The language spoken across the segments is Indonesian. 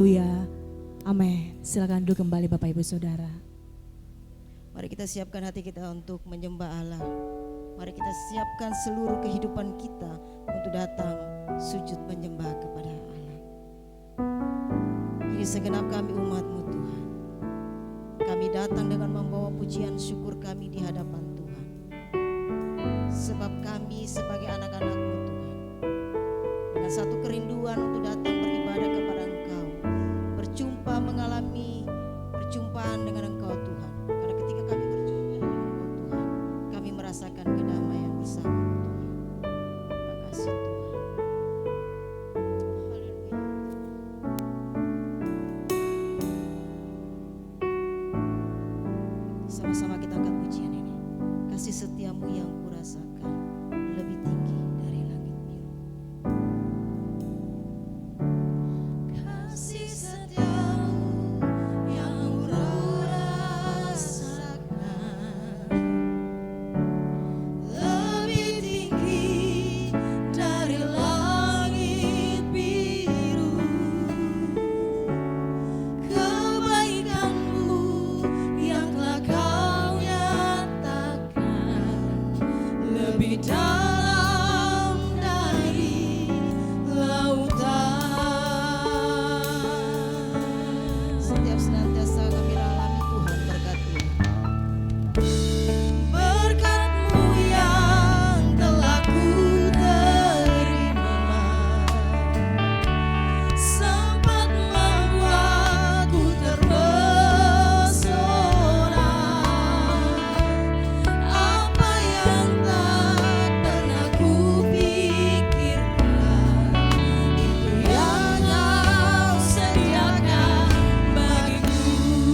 Haleluya. Amin. Silakan duduk kembali Bapak Ibu Saudara. Mari kita siapkan hati kita untuk menyembah Allah. Mari kita siapkan seluruh kehidupan kita untuk datang sujud menyembah kepada Allah. Ini segenap kami umat-Mu Tuhan. Kami datang dengan membawa pujian syukur kami di hadapan Tuhan. Sebab kami sebagai anak-anak-Mu Tuhan, dengan satu kerinduan untuk datang beribadah kepada Engkau, berjumpa mengalami perjumpaan dengan Engkau Tuhan. Karena ketika kami berjumpa dengan Engkau Tuhan, kami merasakan kedamaian bersama Tuhan. Terima kasih Tuhan. Haleluya. Sama-sama kita angkat pujian ini. Kasih setiamu yang kurasakan lebih tinggi dari langit biru. Kasih setiamu yang kurasakan lebih tinggi dari langit biru. Kebaikanmu yang telah kau nyatakan lebih dalam dari lautan. Setiap senantiasa kami alami Tuhan berkat-Mu. Berkat-Mu yang telah ku terima sempat membuatku terpesona. Apa yang tak pernah ku pikirkan, itu yang Kau sediakan bagiku.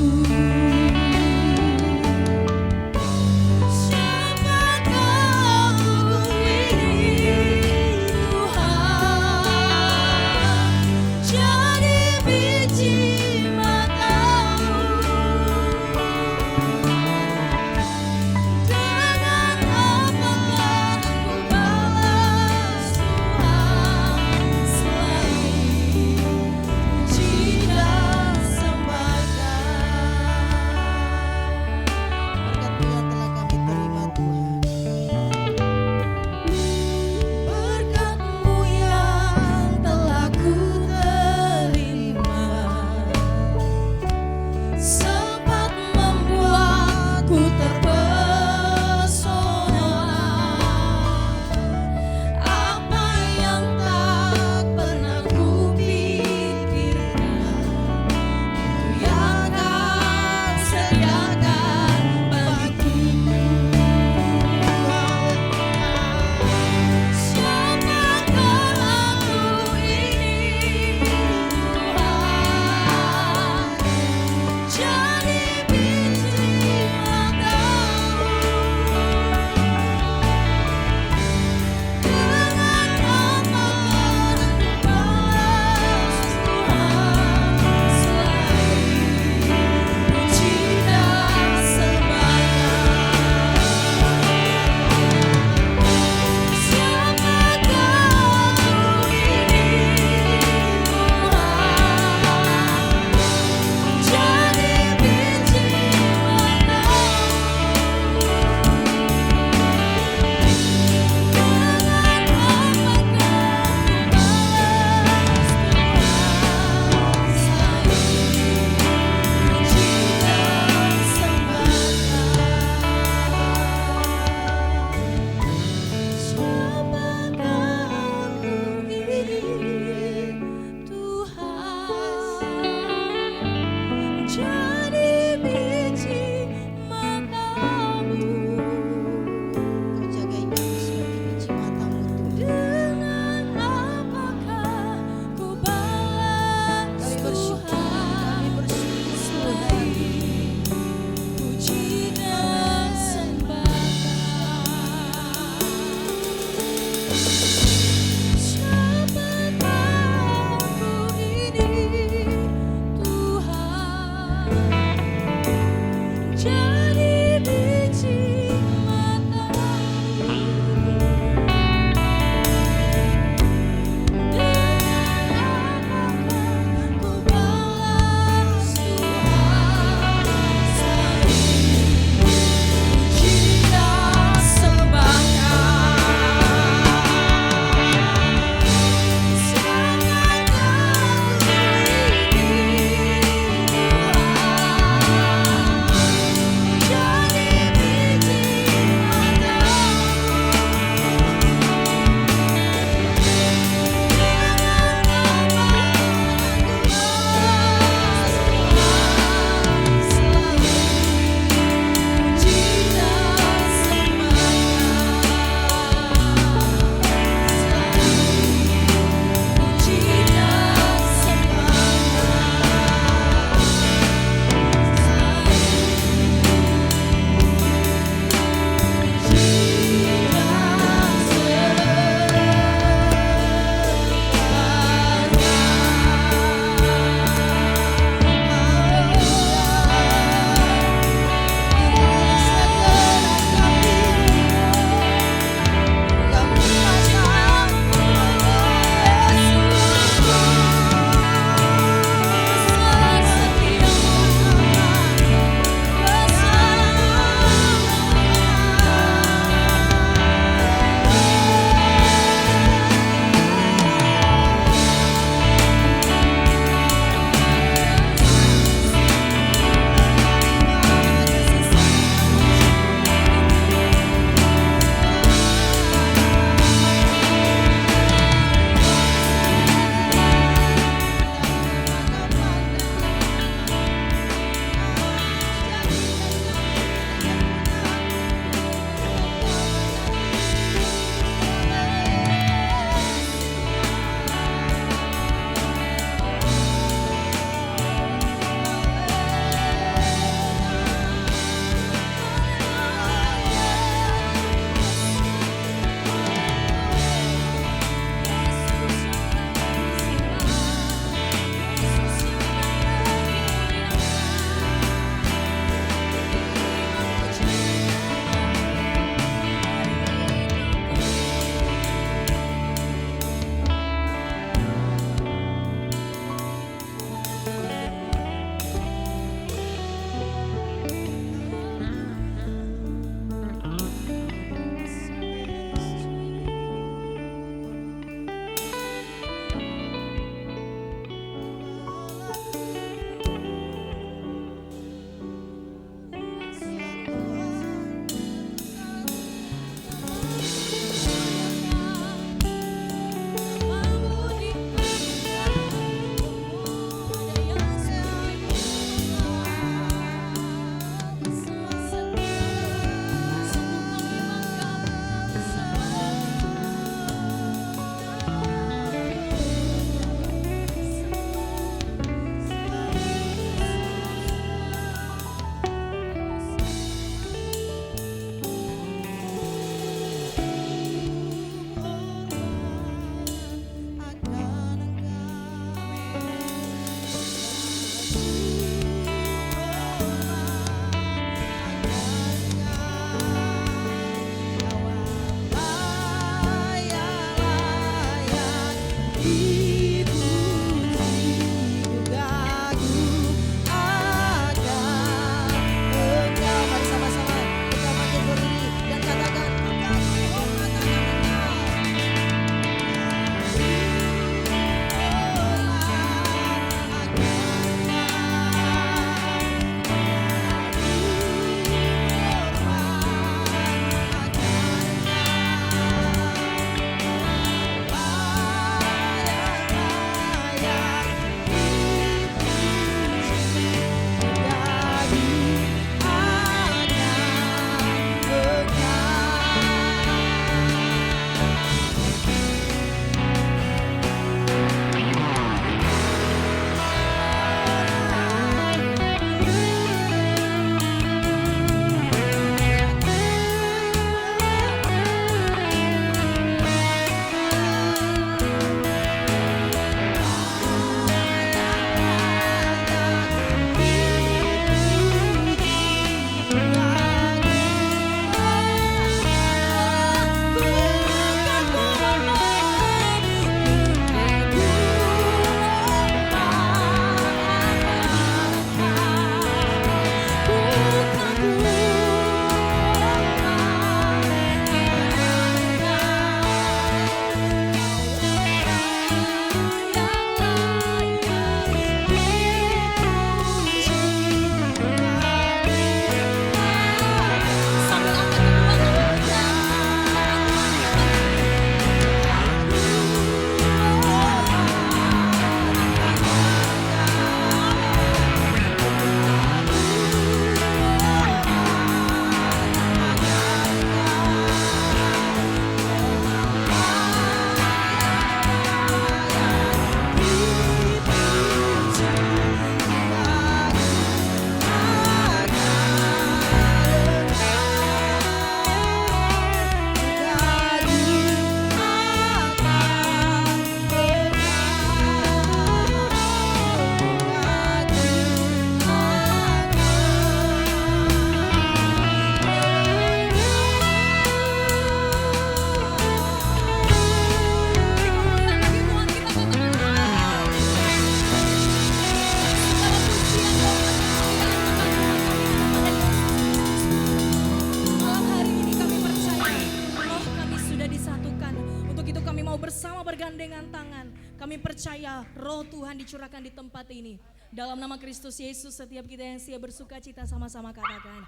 Kami percaya roh Tuhan dicurahkan di tempat ini. Dalam nama Kristus Yesus, setiap kita yang siap bersuka cita sama-sama katakan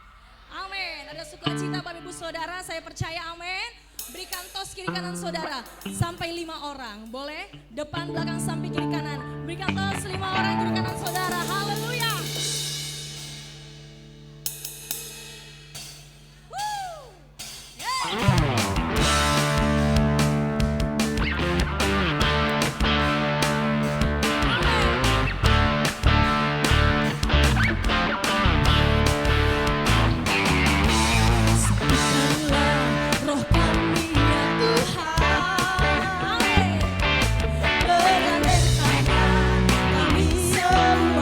amin. Ada sukacita Bapak Ibu Saudara, saya percaya amin. Berikan tos kiri kanan saudara sampai 5 orang. Boleh? Depan, belakang, samping, kiri kanan. Berikan tos 5 orang kiri kanan saudara. Haleluya. Woo! Yeah! Dengan tangan kami semua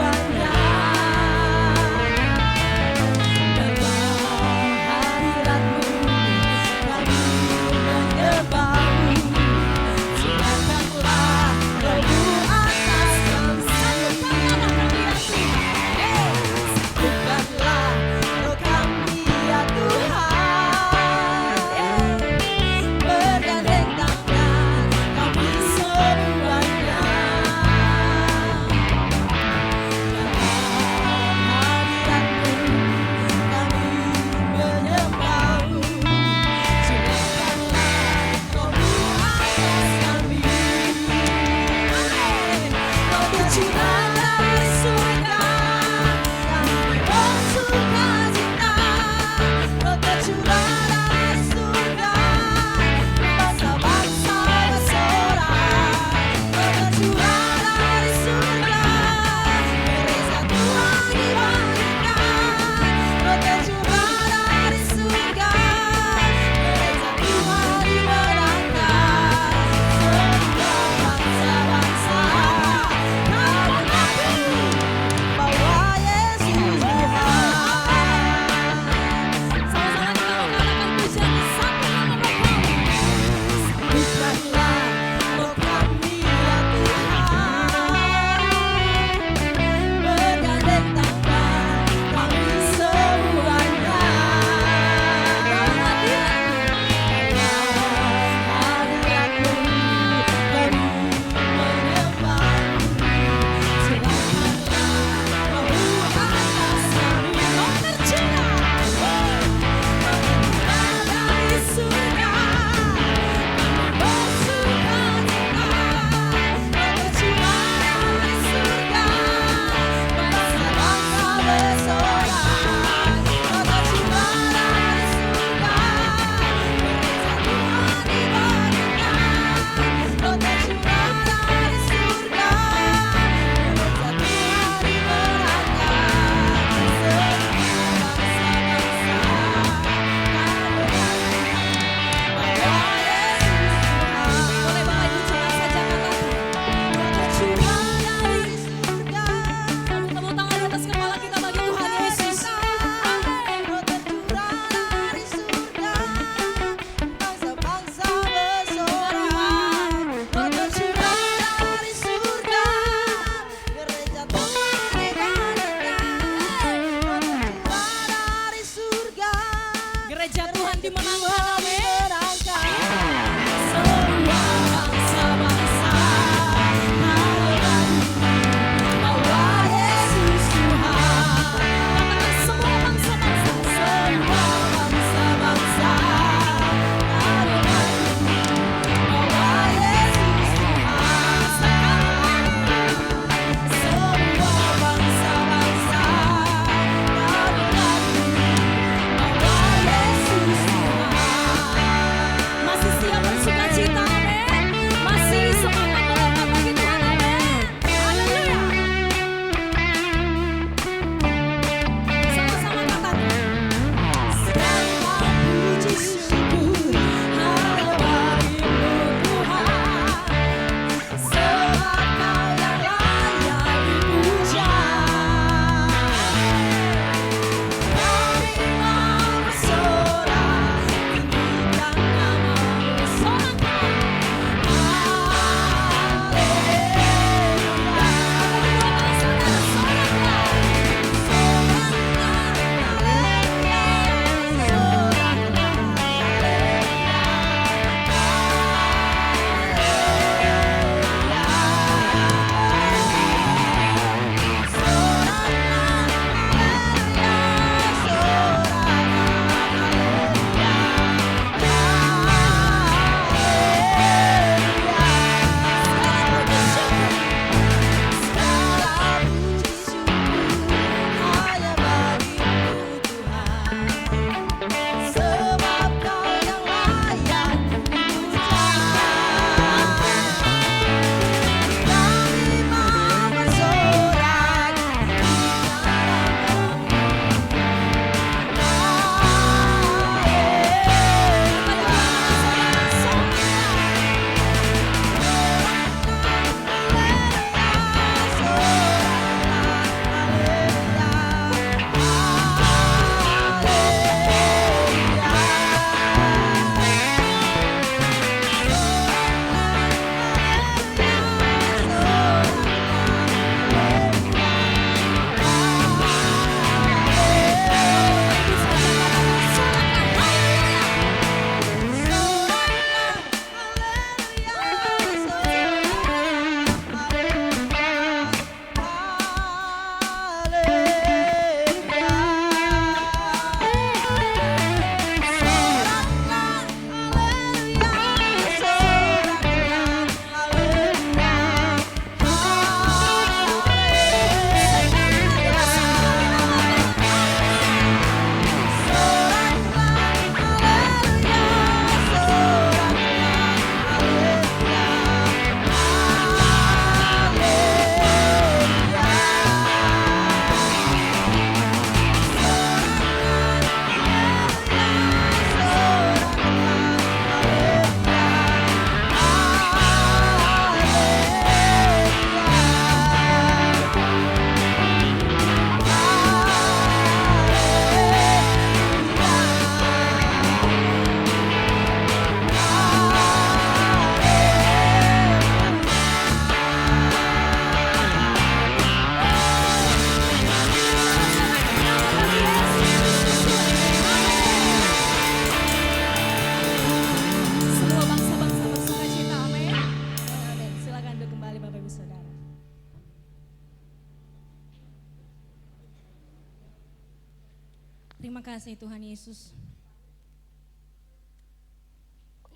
Terima kasih Tuhan Yesus.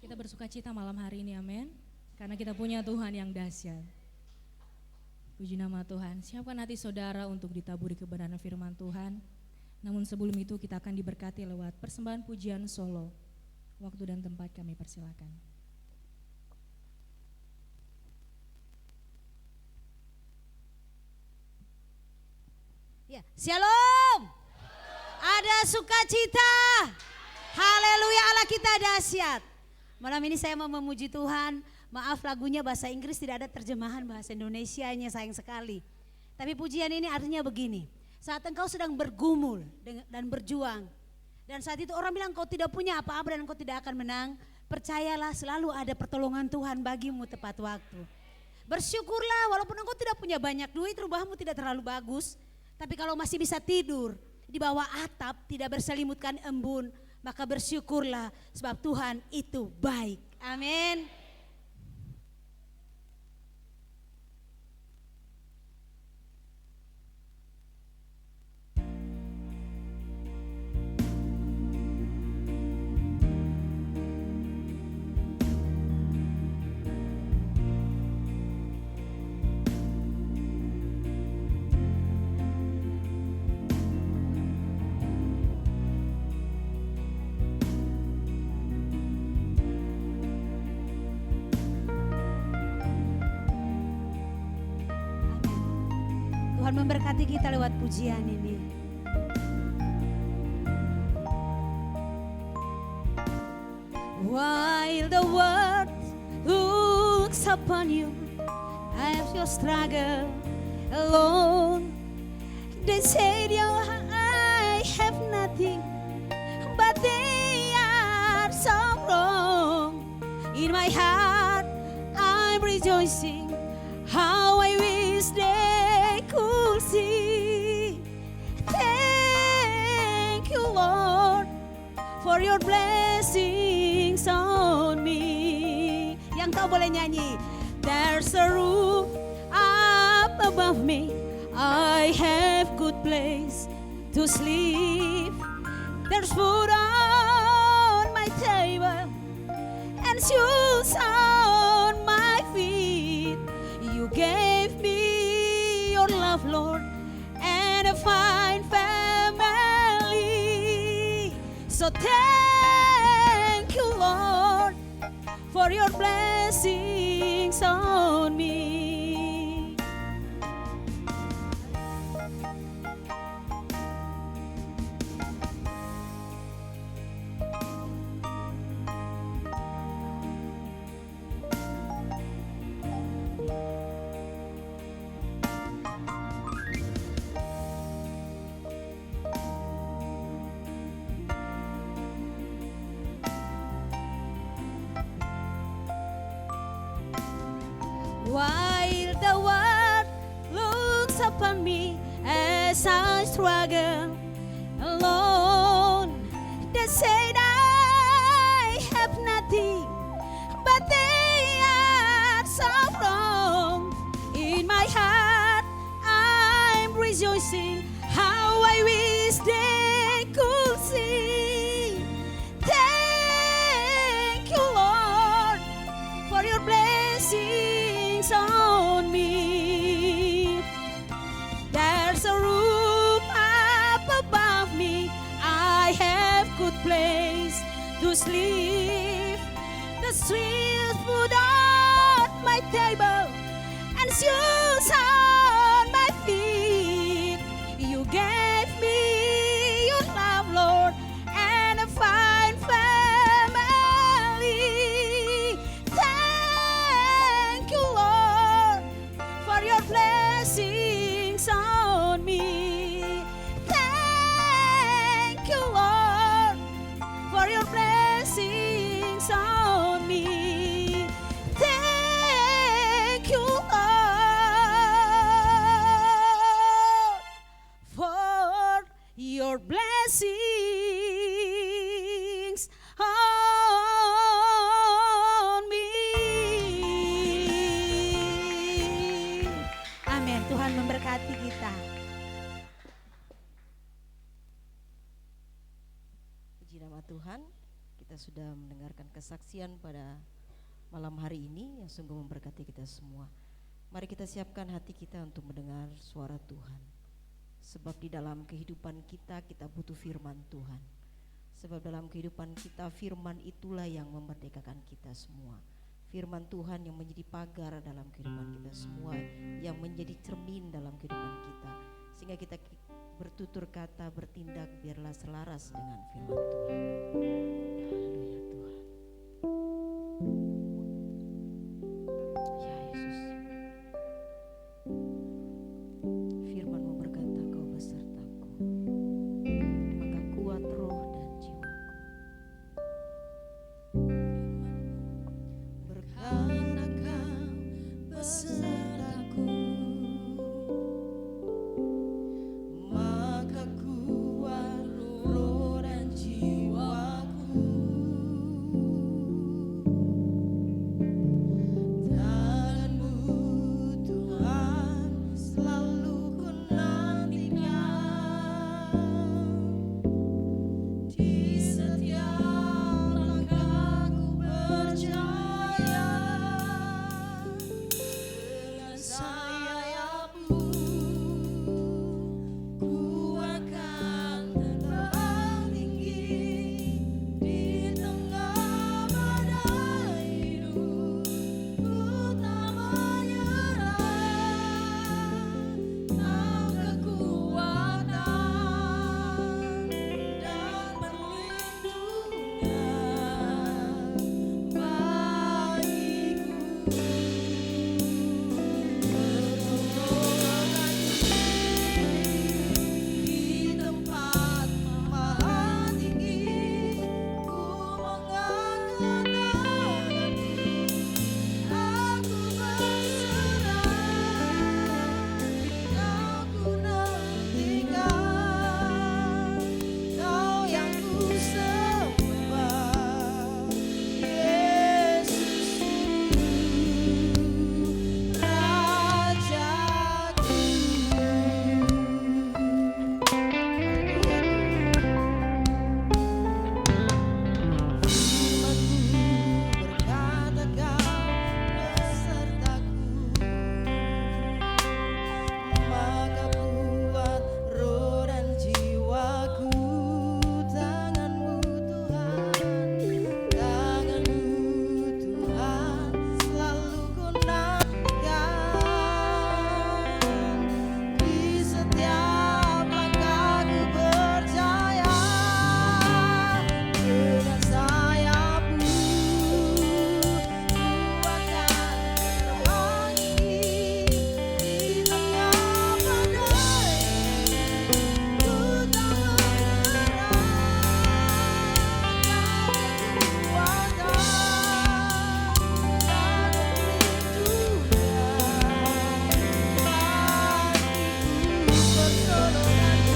Kita bersuka cita malam hari ini, amin. Karena kita punya Tuhan yang dahsyat. Puji nama Tuhan. Siapkan hati saudara untuk ditaburi kebenaran firman Tuhan. Namun sebelum itu kita akan diberkati lewat persembahan pujian solo. Waktu dan tempat kami persilakan. Ya, Shalom. Ada sukacita. Haleluya, Allah kita dahsyat. Malam ini saya mau memuji Tuhan. Maaf lagunya bahasa Inggris tidak ada terjemahan bahasa Indonesianya, sayang sekali. Tapi pujian ini artinya begini. Saat engkau sedang bergumul dan berjuang. Dan saat itu orang bilang kau tidak punya apa-apa dan kau tidak akan menang. Percayalah selalu ada pertolongan Tuhan bagimu tepat waktu. Bersyukurlah walaupun engkau tidak punya banyak duit, rumahmu tidak terlalu bagus. Tapi kalau masih bisa tidur di bawah atap tidak berselimutkan embun, maka bersyukurlah sebab Tuhan itu baik. Amin. Tuhan memberkati kita lewat pujian ini. While the world looks upon you as you struggle alone, they say I have nothing, but they are so wrong. In my heart I'm rejoicing, how I wish they could see. Thank you, Lord, for your blessings on me. Yang kau boleh nyanyi. There's a roof up above me, I have good place to sleep. There's food on my table and shoes on my feet. You gave me your love, Lord, and a fine family. So thank you, Lord, for your blessings on me. While the world looks upon me as I struggle alone, they say I have nothing, but they are so wrong. In my heart I'm rejoicing, how I wish they could see. Thank you, Lord, for your blessings on me. There's a roof up above me, I have good place to sleep. The sweet food on my table and shoes on my feet. You gave me your love, Lord, and a fine family. Thank you, Lord, for your blessings on me. Thank you, Lord, for your blessings on me. Thank you, Lord, for your blessings on me. Amin. Tuhan memberkati kita. nama Tuhan. Kita sudah mendengarkan kesaksian pada malam hari ini yang sungguh memberkati kita semua. Mari kita siapkan hati kita untuk mendengar suara Tuhan. Sebab di dalam kehidupan kita butuh firman Tuhan. Sebab dalam kehidupan kita firman itulah yang memerdekakan kita semua. Firman Tuhan yang menjadi pagar dalam kehidupan kita semua, yang menjadi cermin dalam kehidupan kita, sehingga kita bertutur kata, bertindak biarlah selaras dengan firman Tuhan. Haleluya Tuhan. Ya Yesus. Firman-Mu berkata, Kau besertaku, maka kuat roh dan jiwaku. Berkata Kau besertaku, maka kuat roh dan jiwaku. Tangan-Mu Tuhan selalu ku nantikan, di setiap langkahku percaya, dengan sayap-Mu ku akan terbang tinggi di tengah badai hidup. Ku tak menyerah, Kau kekuatan dan perlindungan bagiku. Pertolongan di tempat maha tinggi, ku mengangkat tanganku, aku berserah, Kau ku nantikan, Kau yang ku sembah, Yesus Rajaku. Firman-Mu berkata Kau besertaku, maka kuat roh dan jiwaku. Tangan-Mu Tuhan, tangan-Mu Tuhan selalu ku nantikan, di setiap langkahku percaya, dengan sayap-Mu ku akan terbang tinggi di tengah badai. Ku tak menyerah, Kau kekuatan dan perlindungan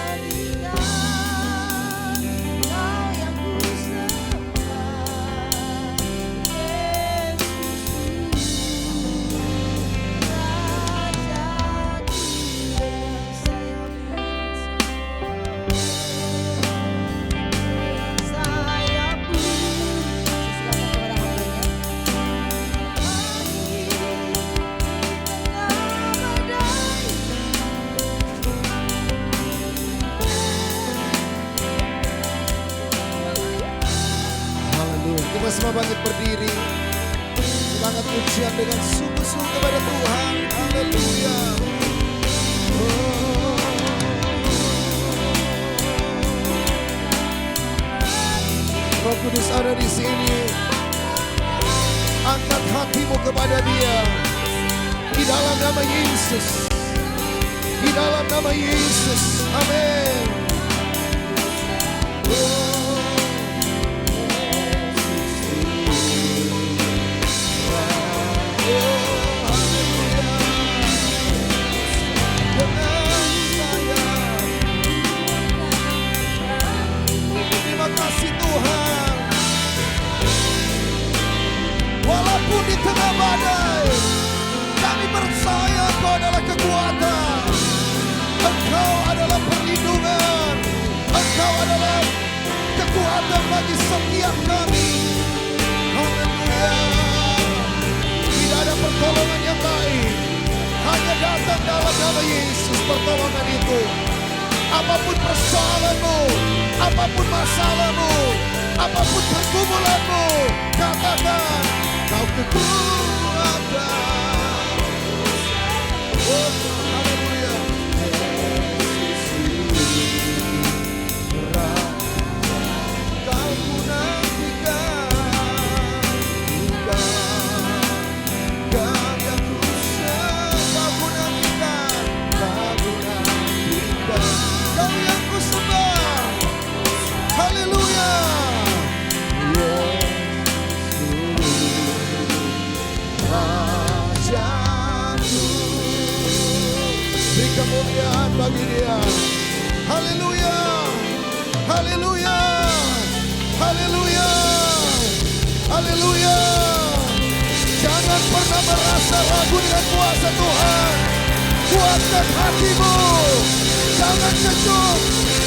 bagiku. Haleluya. Kita semua bangkit berdiri. Semangat pujian dengan sungguh-sungguh kepada Tuhan. Haleluya. Roh Kudus ada di sini. Angkat hatimu kepada Dia. Di dalam nama Yesus. Di dalam nama Yesus. Amin. Dengan saya dalam nama Yesus pertolongan itu. Apapun persoalanmu, apapun masalahmu, apapun pergumulanmu, katakan kau kekuatan. Oh, haleluya. Kau ku nantikan, kau yang kusen, kau ku nantikan, kau yang ku sembah. Haleluya. Rajaku, beri kemuliaan bagi Dia. Haleluya, haleluya, haleluya, haleluya. Jangan pernah merasa ragu dengan kuasa Tuhan. Kuatkan hatimu, jangan kecut,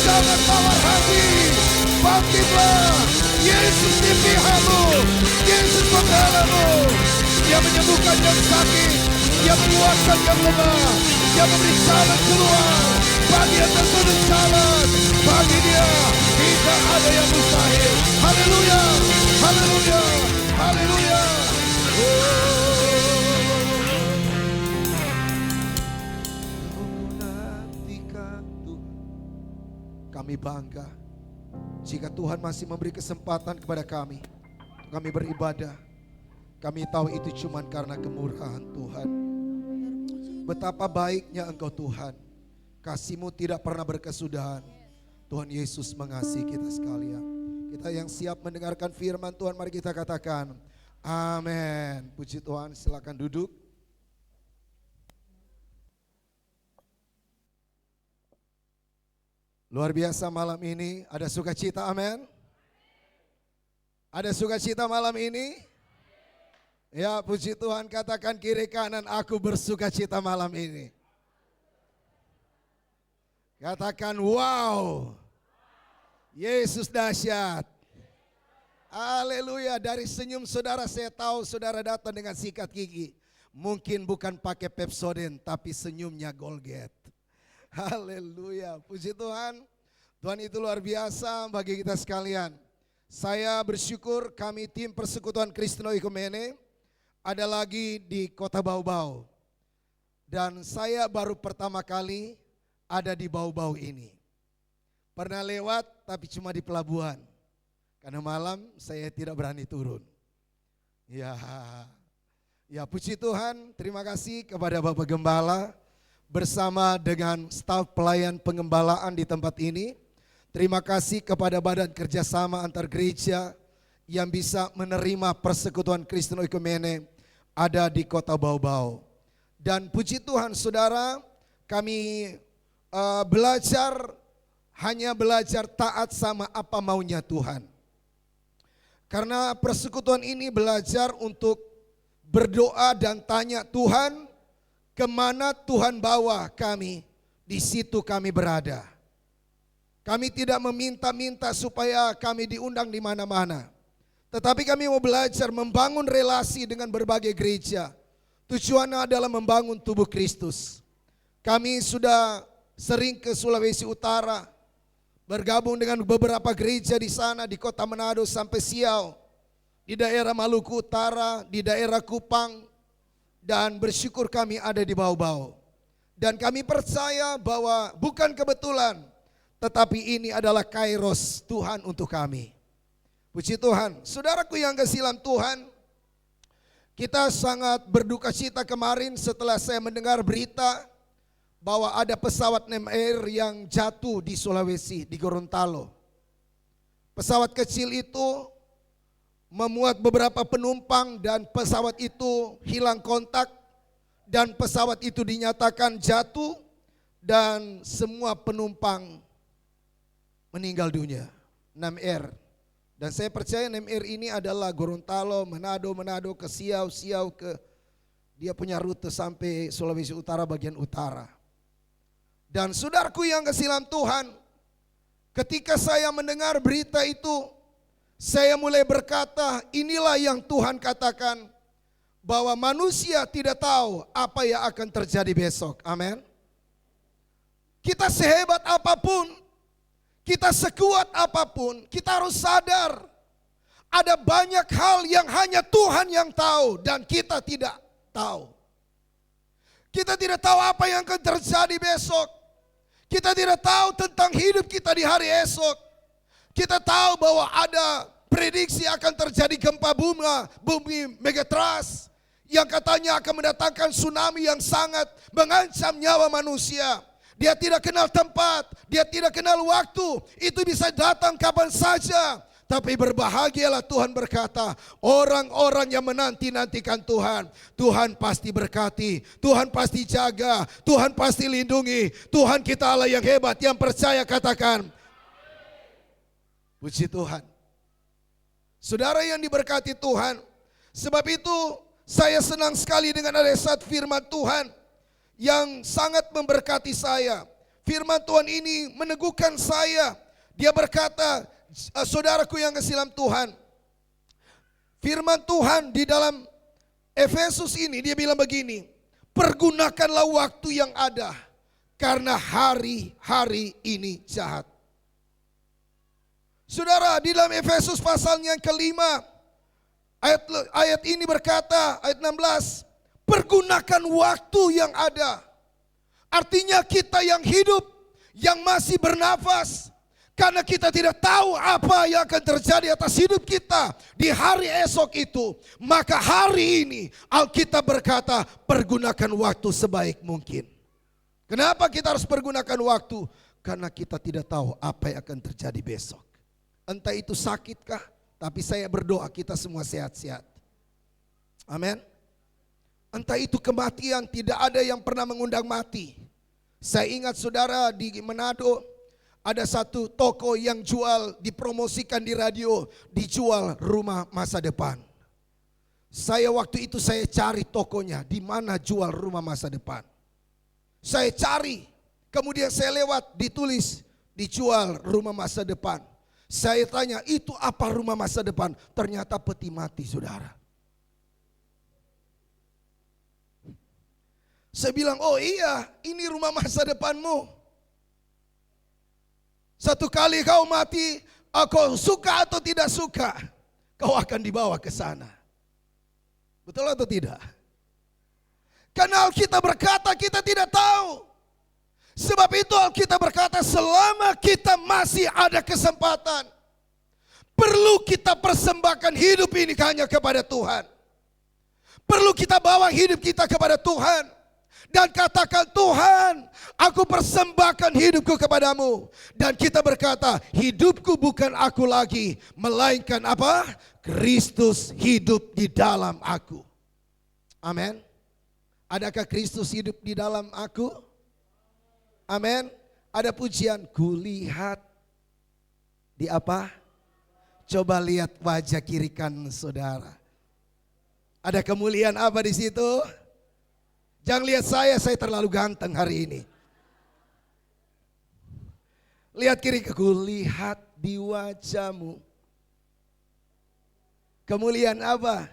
jangan tawar hati. Bangkitlah, Yesus di pihakmu, Yesus pembelamu. Dia menyembuhkan yang sakit, Dia menguatkan yang lemah, Dia memberi jalan keluar. Bagi yang tertutup jalan, bagi Dia tidak ada yang mustahil. Haleluya, haleluya, haleluya. Kami bangga jika Tuhan masih memberi kesempatan kepada kami beribadah. Kami tahu itu cuma karena kemurahan Tuhan. Betapa baiknya Engkau Tuhan. Kasih-Mu tidak pernah berkesudahan. Tuhan Yesus mengasihi kita sekalian. Kita yang siap mendengarkan firman Tuhan, mari kita katakan amin. Puji Tuhan, silakan duduk. Luar biasa malam ini, ada sukacita, amin. Ada sukacita malam ini. Ya, puji Tuhan, katakan kiri kanan, aku bersukacita malam ini. Katakan wow, Yesus dahsyat. Haleluya, dari senyum saudara saya tahu saudara datang dengan sikat gigi. Mungkin bukan pakai Pepsodent, tapi senyumnya Colgate. Haleluya, puji Tuhan. Tuhan itu luar biasa bagi kita sekalian. Saya bersyukur kami tim Persekutuan Kristen Oikumene ada lagi di Kota Bau-Bau. Dan saya baru pertama kali ada di Bau-Bau ini. Pernah lewat tapi cuma di pelabuhan. Karena malam saya tidak berani turun. Ya puji Tuhan, terima kasih kepada Bapak Gembala bersama dengan staf pelayan pengembalaan di tempat ini. Terima kasih kepada Badan Kerjasama Antar Gereja yang bisa menerima Persekutuan Kristen Oikumene ada di Kota Bau-Bau. Dan puji Tuhan saudara, kami hanya belajar taat sama apa maunya Tuhan. Karena persekutuan ini belajar untuk berdoa dan tanya Tuhan, kemana Tuhan bawa kami, di situ kami berada. Kami tidak meminta-minta supaya kami diundang di mana-mana. Tetapi kami mau belajar membangun relasi dengan berbagai gereja. Tujuannya adalah membangun tubuh Kristus. Kami sudah sering ke Sulawesi Utara, bergabung dengan beberapa gereja di sana, di Kota Manado sampai Siau, di daerah Maluku Utara, di daerah Kupang, dan bersyukur kami ada di Bau-Bau. Dan kami percaya bahwa bukan kebetulan, tetapi ini adalah kairos Tuhan untuk kami. Puji Tuhan, saudaraku yang kasih dalam Tuhan, kita sangat berduka cita kemarin setelah saya mendengar berita bahwa ada pesawat Nem Air yang jatuh di Sulawesi, di Gorontalo. Pesawat kecil itu memuat beberapa penumpang dan pesawat itu hilang kontak dan pesawat itu dinyatakan jatuh dan semua penumpang meninggal dunia. Nem Air. Dan saya percaya Nem Air ini adalah Gorontalo, Manado ke Siau ke, dia punya rute sampai Sulawesi Utara bagian utara. Dan saudaraku yang kasih dalam Tuhan, ketika saya mendengar berita itu, saya mulai berkata, inilah yang Tuhan katakan, bahwa manusia tidak tahu apa yang akan terjadi besok. Amin. Kita sehebat apapun, kita sekuat apapun, kita harus sadar ada banyak hal yang hanya Tuhan yang tahu dan kita tidak tahu. Kita tidak tahu apa yang akan terjadi besok. Kita tidak tahu tentang hidup kita di hari esok. Kita tahu bahwa ada prediksi akan terjadi gempa bumi megatrust yang katanya akan mendatangkan tsunami yang sangat mengancam nyawa manusia. Dia tidak kenal tempat, dia tidak kenal waktu. Itu bisa datang kapan saja. Tapi berbahagialah, Tuhan berkata, orang-orang yang menanti-nantikan Tuhan, Tuhan pasti berkati, Tuhan pasti jaga, Tuhan pasti lindungi. Tuhan kita Allah yang hebat, yang percaya katakan, puji Tuhan. Saudara yang diberkati Tuhan, sebab itu saya senang sekali dengan ada satu firman Tuhan yang sangat memberkati saya. Firman Tuhan ini meneguhkan saya. Dia berkata, saudaraku yang kasih dalam Tuhan, firman Tuhan di dalam Efesus ini dia bilang begini, pergunakanlah waktu yang ada karena hari-hari ini jahat. Saudara, di dalam Efesus pasalnya yang kelima, ayat ini berkata, ayat 16, pergunakan waktu yang ada. Artinya kita yang hidup, yang masih bernafas, karena kita tidak tahu apa yang akan terjadi atas hidup kita di hari esok itu. Maka hari ini Alkitab berkata, pergunakan waktu sebaik mungkin. Kenapa kita harus pergunakan waktu? Karena kita tidak tahu apa yang akan terjadi besok. Entah itu sakitkah, tapi saya berdoa kita semua sehat-sehat. Amin. Entah itu kematian, tidak ada yang pernah mengundang mati. Saya ingat saudara di Manado, ada satu toko yang jual, dipromosikan di radio, dijual rumah masa depan. Saya waktu itu saya cari tokonya, di mana jual rumah masa depan. Saya cari, kemudian saya lewat, ditulis dijual rumah masa depan. Saya tanya, itu apa rumah masa depan? Ternyata peti mati, saudara. Saya bilang, oh iya, ini rumah masa depanmu. Satu kali kau mati, kau suka atau tidak suka, kau akan dibawa ke sana. Betul atau tidak? Karena Alkitab berkata kita tidak tahu. Sebab itu Alkitab berkata selama kita masih ada kesempatan, perlu kita persembahkan hidup ini hanya kepada Tuhan. Perlu kita bawa hidup kita kepada Tuhan. Dan katakan, Tuhan, aku persembahkan hidupku kepadamu. Dan kita berkata, hidupku bukan aku lagi, melainkan apa? Kristus hidup di dalam aku. Amin. Adakah Kristus hidup di dalam aku? Amin. Ada pujian, kulihat di apa? Coba lihat wajah kiri kanan saudara. Ada kemuliaan apa di situ? Jangan lihat saya terlalu ganteng hari ini. Lihat kiri, kulihat di wajahmu. Kemuliaan apa?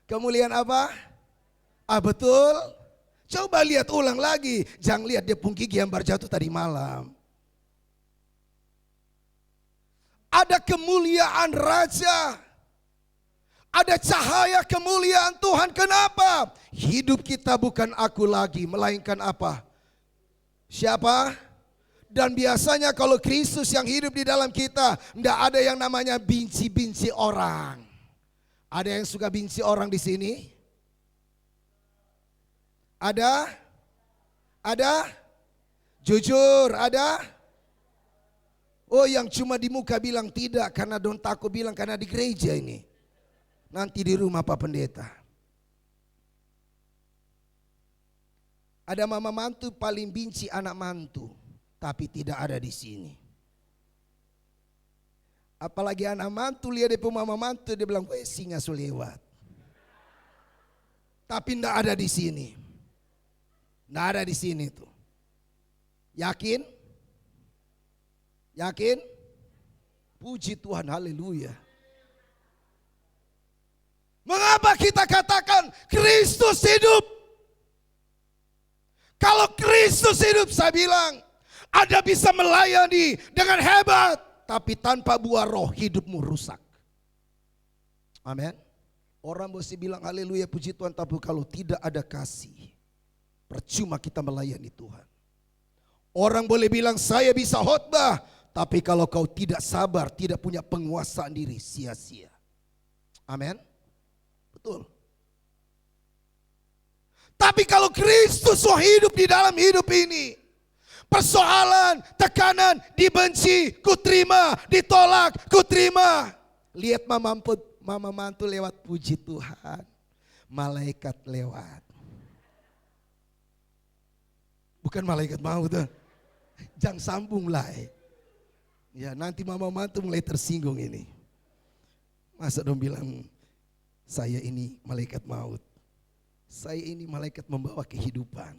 Kemuliaan apa? Ah betul. Coba lihat ulang lagi. Jangan lihat dia pungki gambar jatuh tadi malam. Ada kemuliaan raja. Ada cahaya kemuliaan Tuhan. Kenapa? Hidup kita bukan aku lagi, melainkan apa? Siapa? Dan biasanya kalau Kristus yang hidup di dalam kita, tidak ada yang namanya benci-benci orang. Ada yang suka benci orang di sini? Ada? Ada? Jujur, ada? Oh, yang cuma di muka bilang tidak karena don't takut bilang karena di gereja ini. Nanti di rumah Pak Pendeta. Ada mama mantu paling benci anak mantu, tapi tidak ada di sini. Apalagi anak mantu lihat dia mama mantu, dia bilang, "Weh, singa sulewat." Tapi tidak ada di sini. Tidak ada di sini tuh. Yakin? Yakin? Puji Tuhan, haleluya. Mengapa kita katakan Kristus hidup? Kalau Kristus hidup, saya bilang, Anda bisa melayani dengan hebat, tapi tanpa buah roh hidupmu rusak. Amin. Orang mesti bilang haleluya puji Tuhan, tapi kalau tidak ada kasih, percuma kita melayani Tuhan. Orang boleh bilang saya bisa khotbah, tapi kalau kau tidak sabar, tidak punya penguasaan diri, sia-sia. Amin. Betul. Tapi kalau Kristus hidup di dalam hidup ini, persoalan, tekanan, dibenci, kuterima, ditolak, kuterima. Lihat mama mantu lewat, puji Tuhan. Malaikat lewat. Bukan malaikat mau tuh. Jangan sambung lah. Ya nanti mama mantu mulai tersinggung ini. Masa dong bilang saya ini malaikat maut. Saya ini malaikat membawa kehidupan.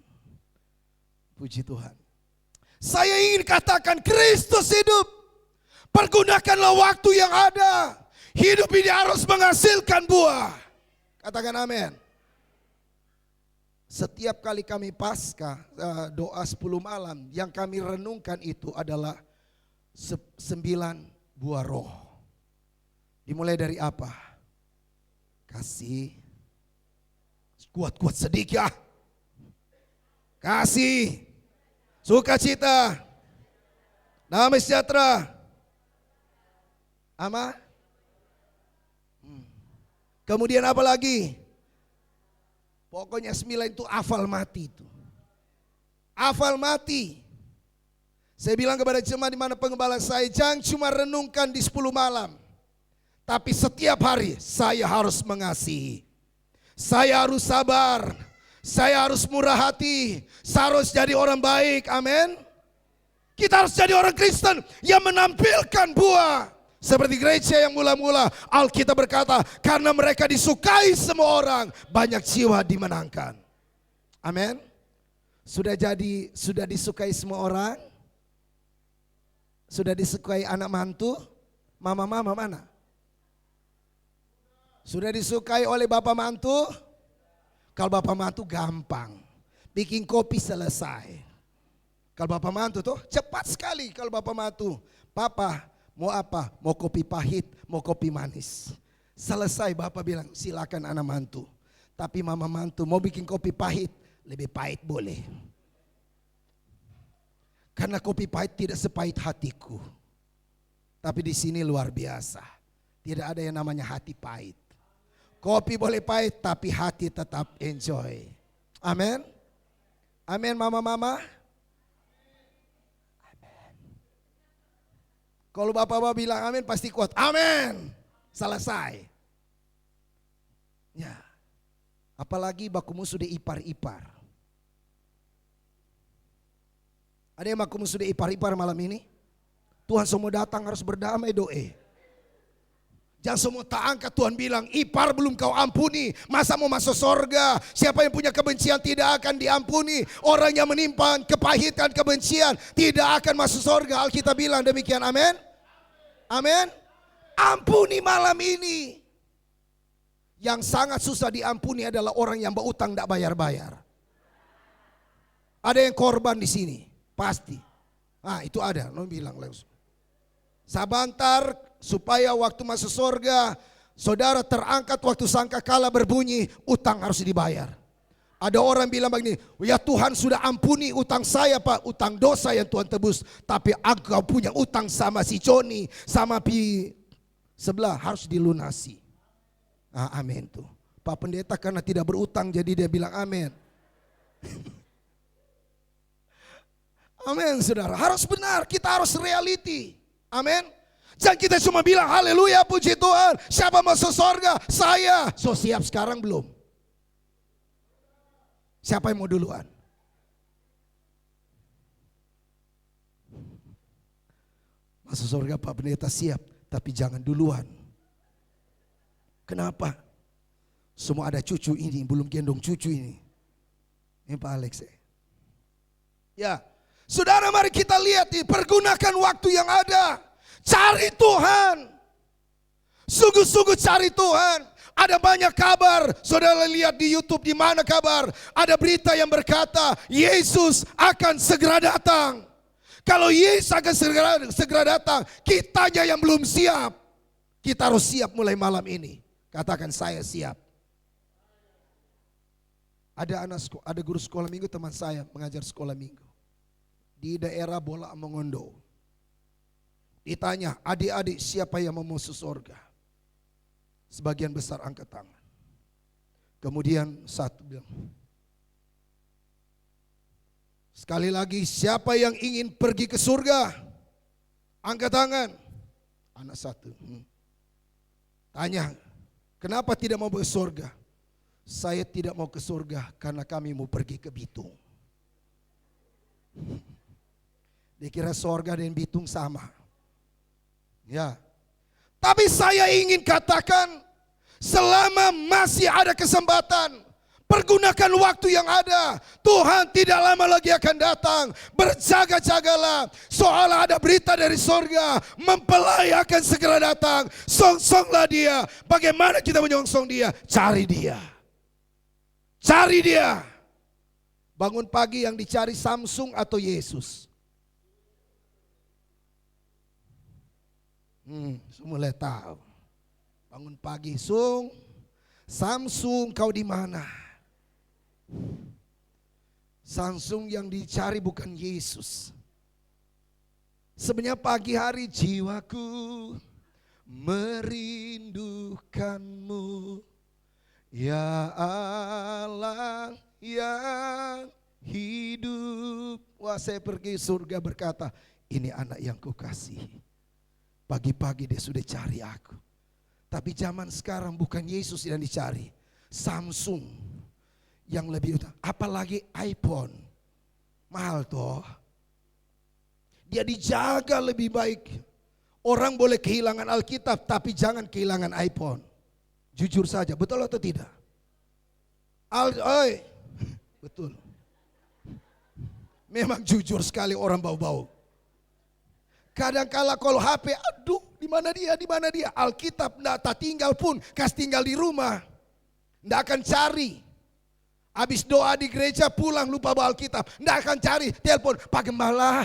Puji Tuhan. Saya ingin katakan Kristus hidup. Pergunakanlah waktu yang ada. Hidup ini harus menghasilkan buah. Katakan amin. Setiap kali kami Paskah doa 10 malam, yang kami renungkan itu adalah 9 buah roh. Dimulai dari apa? Kasih. Kuat-kuat sedikit. Kasih. Sukacita. Damai sejahtera. Ama. Kemudian apa lagi? Pokoknya 9 itu hafal mati itu. Hafal mati. Saya bilang kepada jemaat di mana pengembala saya, jangan cuma renungkan di 10 malam. Tapi setiap hari saya harus mengasihi. Saya harus sabar. Saya harus murah hati. Saya harus jadi orang baik. Amin. Kita harus jadi orang Kristen yang menampilkan buah. Seperti gereja yang mula-mula Alkitab berkata, karena mereka disukai semua orang, banyak jiwa dimenangkan. Amin. Sudah disukai semua orang? Sudah disukai anak mantu? Mama-mama mana? Sudah disukai oleh bapak mantu? Kalau bapak mantu gampang. Bikin kopi selesai. Kalau bapak mantu tuh cepat sekali kalau bapak mantu. Papa mau apa? Mau kopi pahit, mau kopi manis. Selesai bapak bilang silakan anak mantu. Tapi mama mantu mau bikin kopi pahit, lebih pahit boleh. Karena kopi pahit tidak sepahit hatiku. Tapi di sini luar biasa. Tidak ada yang namanya hati pahit. Kopi boleh pahit tapi hati tetap enjoy. Amin. Amin mama-mama. Amin. Kalau bapak-bapak bilang amin pasti kuat. Amin. Selesai. Ya. Apalagi bakumu sudah ipar-ipar. Ada yang bakumu sudah ipar-ipar malam ini? Tuhan semua datang harus berdamai doa. Jangan semua tak angkat Tuhan bilang, ipar belum kau ampuni, masa mau masuk sorga? Siapa yang punya kebencian tidak akan diampuni. Orang yang menimpa kepahitan kebencian tidak akan masuk sorga. Alkitab bilang demikian, amin. Amin. Ampuni malam ini. Yang sangat susah diampuni adalah orang yang berutang tidak bayar-bayar. Ada yang korban di sini, pasti. Ah itu ada, lo bilang langsung. Sabantar supaya waktu masuk surga saudara terangkat waktu sangkakala berbunyi, utang harus dibayar. Ada orang bilang begini, ya Tuhan sudah ampuni utang saya Pak, utang dosa yang Tuhan tebus. Tapi engkau punya utang sama si Joni, sama pi sebelah harus dilunasi. Ah, amin tuh. Pak Pendeta karena tidak berutang jadi dia bilang amin. Amin saudara, harus benar, kita harus reality. Amin. Jangan kita cuma bilang haleluya puji Tuhan. Siapa masuk surga? Saya. So siap sekarang belum? Siapa yang mau duluan? Masuk surga Pak Pendeta siap. Tapi jangan duluan. Kenapa? Semua ada cucu ini, belum gendong cucu ini. Ini Pak Alex. Ya. Saudara mari kita lihat nih, pergunakan waktu yang ada. Cari Tuhan. Sungguh-sungguh cari Tuhan. Ada banyak kabar, saudara lihat di YouTube di mana kabar. Ada berita yang berkata Yesus akan segera datang. Kalau Yesus akan segera datang, kitanya yang belum siap. Kita harus siap mulai malam ini. Katakan saya siap. Ada guru sekolah minggu teman saya mengajar sekolah minggu di daerah Bola Mongondo. Ditanya, adik-adik siapa yang mau masuk surga? Sebagian besar angkat tangan. Kemudian satu bilang, sekali lagi siapa yang ingin pergi ke surga? Angkat tangan. Anak satu. Tanya, kenapa tidak mau ke surga? Saya tidak mau ke surga karena kami mau pergi ke Bitung. Dikira surga dan Bitung sama. Ya. Tapi saya ingin katakan, selama masih ada kesempatan, pergunakan waktu yang ada. Tuhan tidak lama lagi akan datang. Berjaga-jagalah. Soalnya ada berita dari surga. Mempelai akan segera datang. Song-songlah dia. Bagaimana kita menyongsong dia? Cari dia. Cari dia. Bangun pagi yang dicari Samsung atau Yesus? Semua mulai tahu. Bangun pagi, Samsung kau di mana? Samsung yang dicari bukan Yesus. Sebenarnya pagi hari jiwaku merindukanmu, ya Allah yang hidup. Wah, saya pergi surga berkata, ini anak yang kukasihi. Pagi-pagi dia sudah cari aku. Tapi zaman sekarang bukan Yesus yang dicari, Samsung yang lebih utama. Apalagi iPhone, mahal toh. Dia dijaga lebih baik. Orang boleh kehilangan Alkitab, tapi jangan kehilangan iPhone. Jujur saja, betul atau tidak? Betul. Memang jujur sekali orang bau-bau. Kadang-kala kalau HP, aduh di mana dia? Alkitab tak tinggal pun, tinggal di rumah. Nggak akan cari. Habis doa di gereja pulang lupa bawa Alkitab. Nggak akan cari, telepon, Pak Gembala,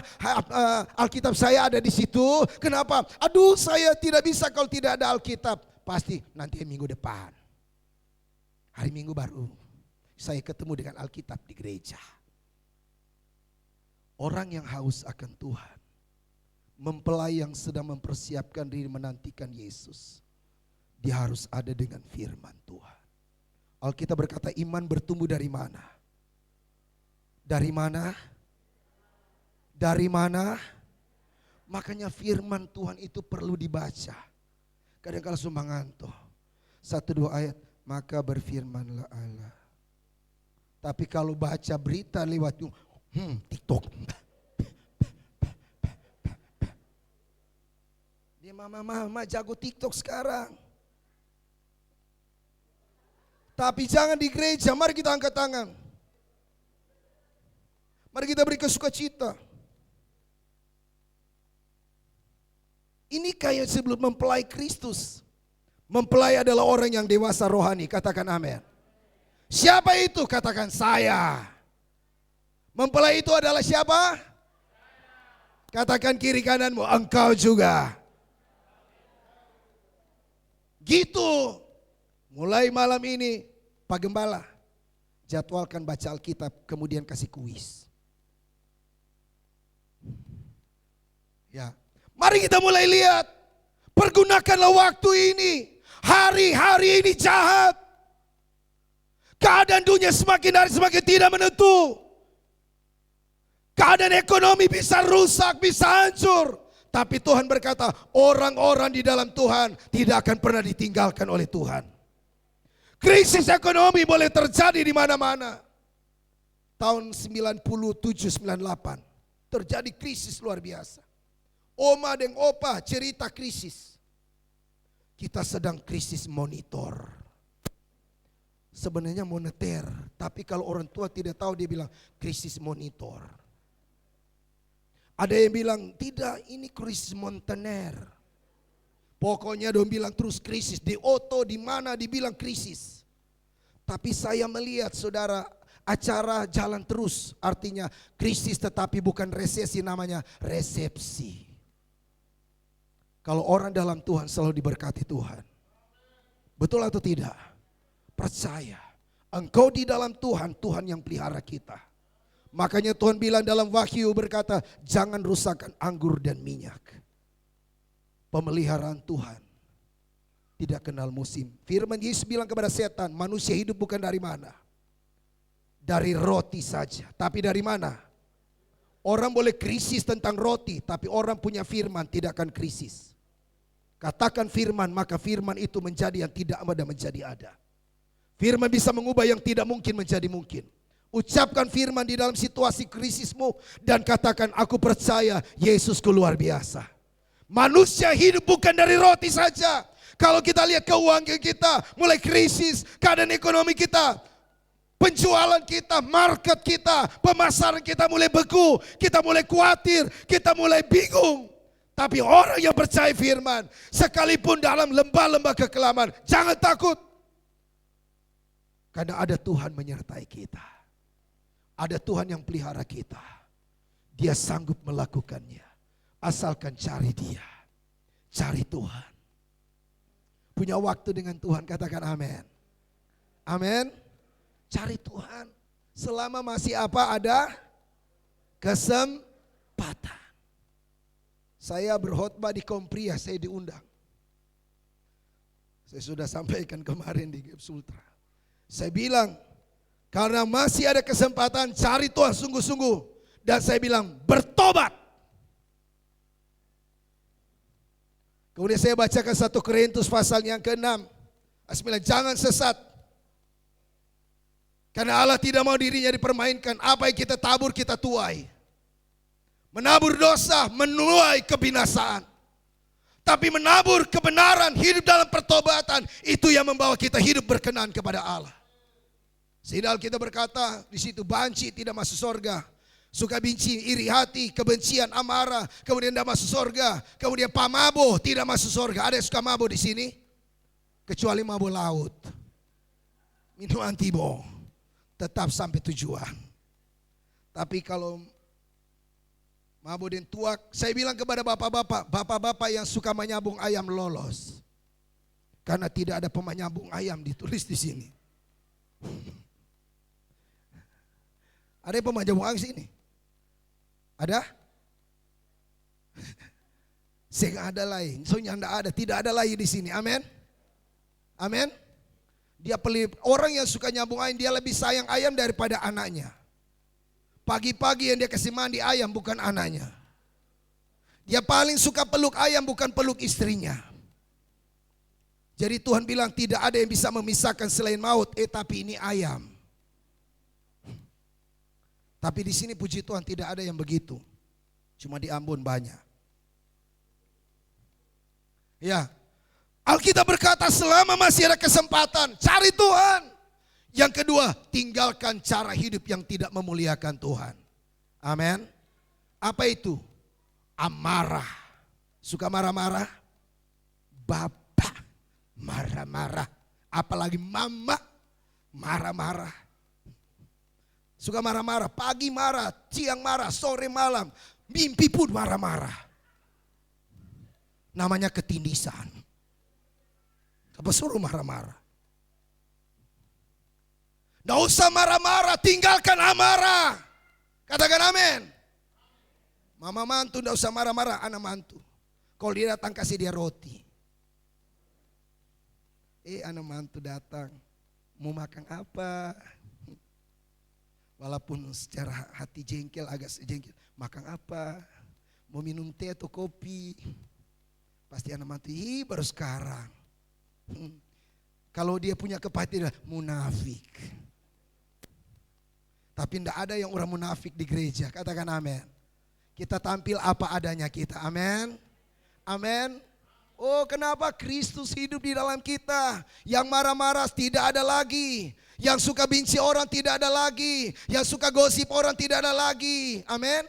Alkitab saya ada di situ. Kenapa? Aduh saya tidak bisa kalau tidak ada Alkitab. Pasti nanti minggu depan. Hari Minggu baru saya ketemu dengan Alkitab di gereja. Orang yang haus akan Tuhan, mempelai yang sedang mempersiapkan diri menantikan Yesus, dia harus ada dengan firman Tuhan. Alkitab berkata iman bertumbuh dari mana? Dari mana? Dari mana? Makanya firman Tuhan itu perlu dibaca. Kadang-kadang sumpah ngantuk. 1-2 ayat, maka berfirmanlah Allah. Tapi kalau baca berita lewat TikTok. Dia mama jago TikTok sekarang. Tapi jangan di gereja, mari kita angkat tangan. Mari kita beri sukacita. Ini kayak sebelum mempelai Kristus. Mempelai adalah orang yang dewasa rohani, katakan amin. Siapa itu? Katakan saya. Mempelai itu adalah siapa? Katakan kiri kananmu, engkau juga. Gitu. Mulai malam ini Pak Gembala jadwalkan baca Alkitab, kemudian kasih kuis. Ya, mari kita mulai lihat. Pergunakanlah waktu ini. Hari-hari ini jahat. Keadaan dunia semakin hari semakin tidak menentu. Keadaan ekonomi bisa rusak, bisa hancur. Tapi Tuhan berkata, orang-orang di dalam Tuhan tidak akan pernah ditinggalkan oleh Tuhan. Krisis ekonomi boleh terjadi di mana-mana. Tahun 97-98 terjadi krisis luar biasa. Oma dan opa cerita krisis. Kita sedang krisis monitor. Sebenarnya moneter, tapi kalau orang tua tidak tahu dia bilang krisis monitor. Ada yang bilang tidak, ini krisis moneter. Pokoknya dong bilang terus krisis. Di Oto, di mana dibilang krisis. Tapi saya melihat saudara, acara jalan terus. Artinya krisis tetapi bukan resesi, namanya resepsi. Kalau orang dalam Tuhan selalu diberkati Tuhan. Betul atau tidak? Percaya. Engkau di dalam Tuhan, Tuhan yang pelihara kita. Makanya Tuhan bilang dalam Wahyu berkata, jangan rusakkan anggur dan minyak. Pemeliharaan Tuhan tidak kenal musim. Firman Yesus bilang kepada setan, manusia hidup bukan dari mana? Dari roti saja. Tapi dari mana? Orang boleh krisis tentang roti, tapi orang punya firman tidak akan krisis. Katakan firman, maka firman itu menjadi yang tidak ada menjadi ada. Firman bisa mengubah yang tidak mungkin menjadi mungkin. Ucapkan firman di dalam situasi krisismu dan katakan, aku percaya Yesusku luar biasa. Manusia hidup bukan dari roti saja. Kalau kita lihat keuangan kita mulai krisis, keadaan ekonomi kita, penjualan kita, market kita, pemasaran kita mulai beku, kita mulai khawatir, kita mulai bingung. Tapi orang yang percaya firman, sekalipun dalam lembah-lembah kekelaman, jangan takut. Karena ada Tuhan menyertai kita. Ada Tuhan yang pelihara kita. Dia sanggup melakukannya. Asalkan cari Dia. Cari Tuhan. Punya waktu dengan Tuhan, katakan amin. Amin. Cari Tuhan. Selama masih ada kesempatan. Saya berkhotbah di Kompria, saya diundang. Saya sudah sampaikan kemarin di Gap Sultra. Saya bilang, karena masih ada kesempatan, cari Tuhan sungguh-sungguh. Dan saya bilang, bertobat. Kemudian saya bacakan 1 Korintus pasal yang ke-6. Bismillah, jangan sesat. Karena Allah tidak mau dirinya dipermainkan. Apa yang kita tabur, kita tuai. Menabur dosa, menuai kebinasaan. Tapi menabur kebenaran, hidup dalam pertobatan, itu yang membawa kita hidup berkenan kepada Allah. Sehingga kita berkata, di situ banci tidak masuk surga. Suka benci, iri hati, kebencian, amarah, kemudian tidak masuk surga. Kemudian pamabo tidak masuk surga. Ada yang suka mabuk di sini? Kecuali mabuk laut. Minum antibo, tetap sampai tujuan. Tapi kalau mabuk dan tuak, saya bilang kepada bapak-bapak yang suka menyambung ayam lolos. Karena tidak ada pemenyambung ayam ditulis di sini. Ada yang pemenyambung ayam di sini? Ada? Saya ada lain, soalnya tidak ada lain di sini. Amin. Amin. Dia orang yang suka nyambung ayam, dia lebih sayang ayam daripada anaknya. Pagi-pagi yang dia kasih mandi ayam bukan anaknya. Dia paling suka peluk ayam bukan peluk istrinya. Jadi Tuhan bilang tidak ada yang bisa memisahkan selain maut, tapi ini ayam. Tapi di sini puji Tuhan tidak ada yang begitu. Cuma di Ambon banyak. Ya. Alkitab berkata selama masih ada kesempatan, cari Tuhan. Yang kedua, tinggalkan cara hidup yang tidak memuliakan Tuhan. Amin. Apa itu? Amarah. Suka marah-marah? Bapak marah-marah. Apalagi mama marah-marah. Suka marah-marah, pagi marah, siang marah, sore malam, mimpi pun marah-marah. Namanya ketindisan. Apa suruh marah-marah? Tidak usah marah-marah, tinggalkan amarah. Katakan amin. Mama mantu tidak usah marah-marah, anak mantu. Kalau dia datang kasih dia roti. Anak mantu datang, mau makan apa? Walaupun secara hati jengkel, agak jengkel. Makan apa? Mau minum teh atau kopi? Pasti anak mantu, baru sekarang. Kalau dia punya kepahitan, munafik. Tapi tidak ada yang orang munafik di gereja. Katakan amin. Kita tampil apa adanya kita. Amin. Amin. Oh, kenapa Kristus hidup di dalam kita? Yang marah-marah tidak ada lagi. Yang suka benci orang tidak ada lagi. Yang suka gosip orang tidak ada lagi. Amin.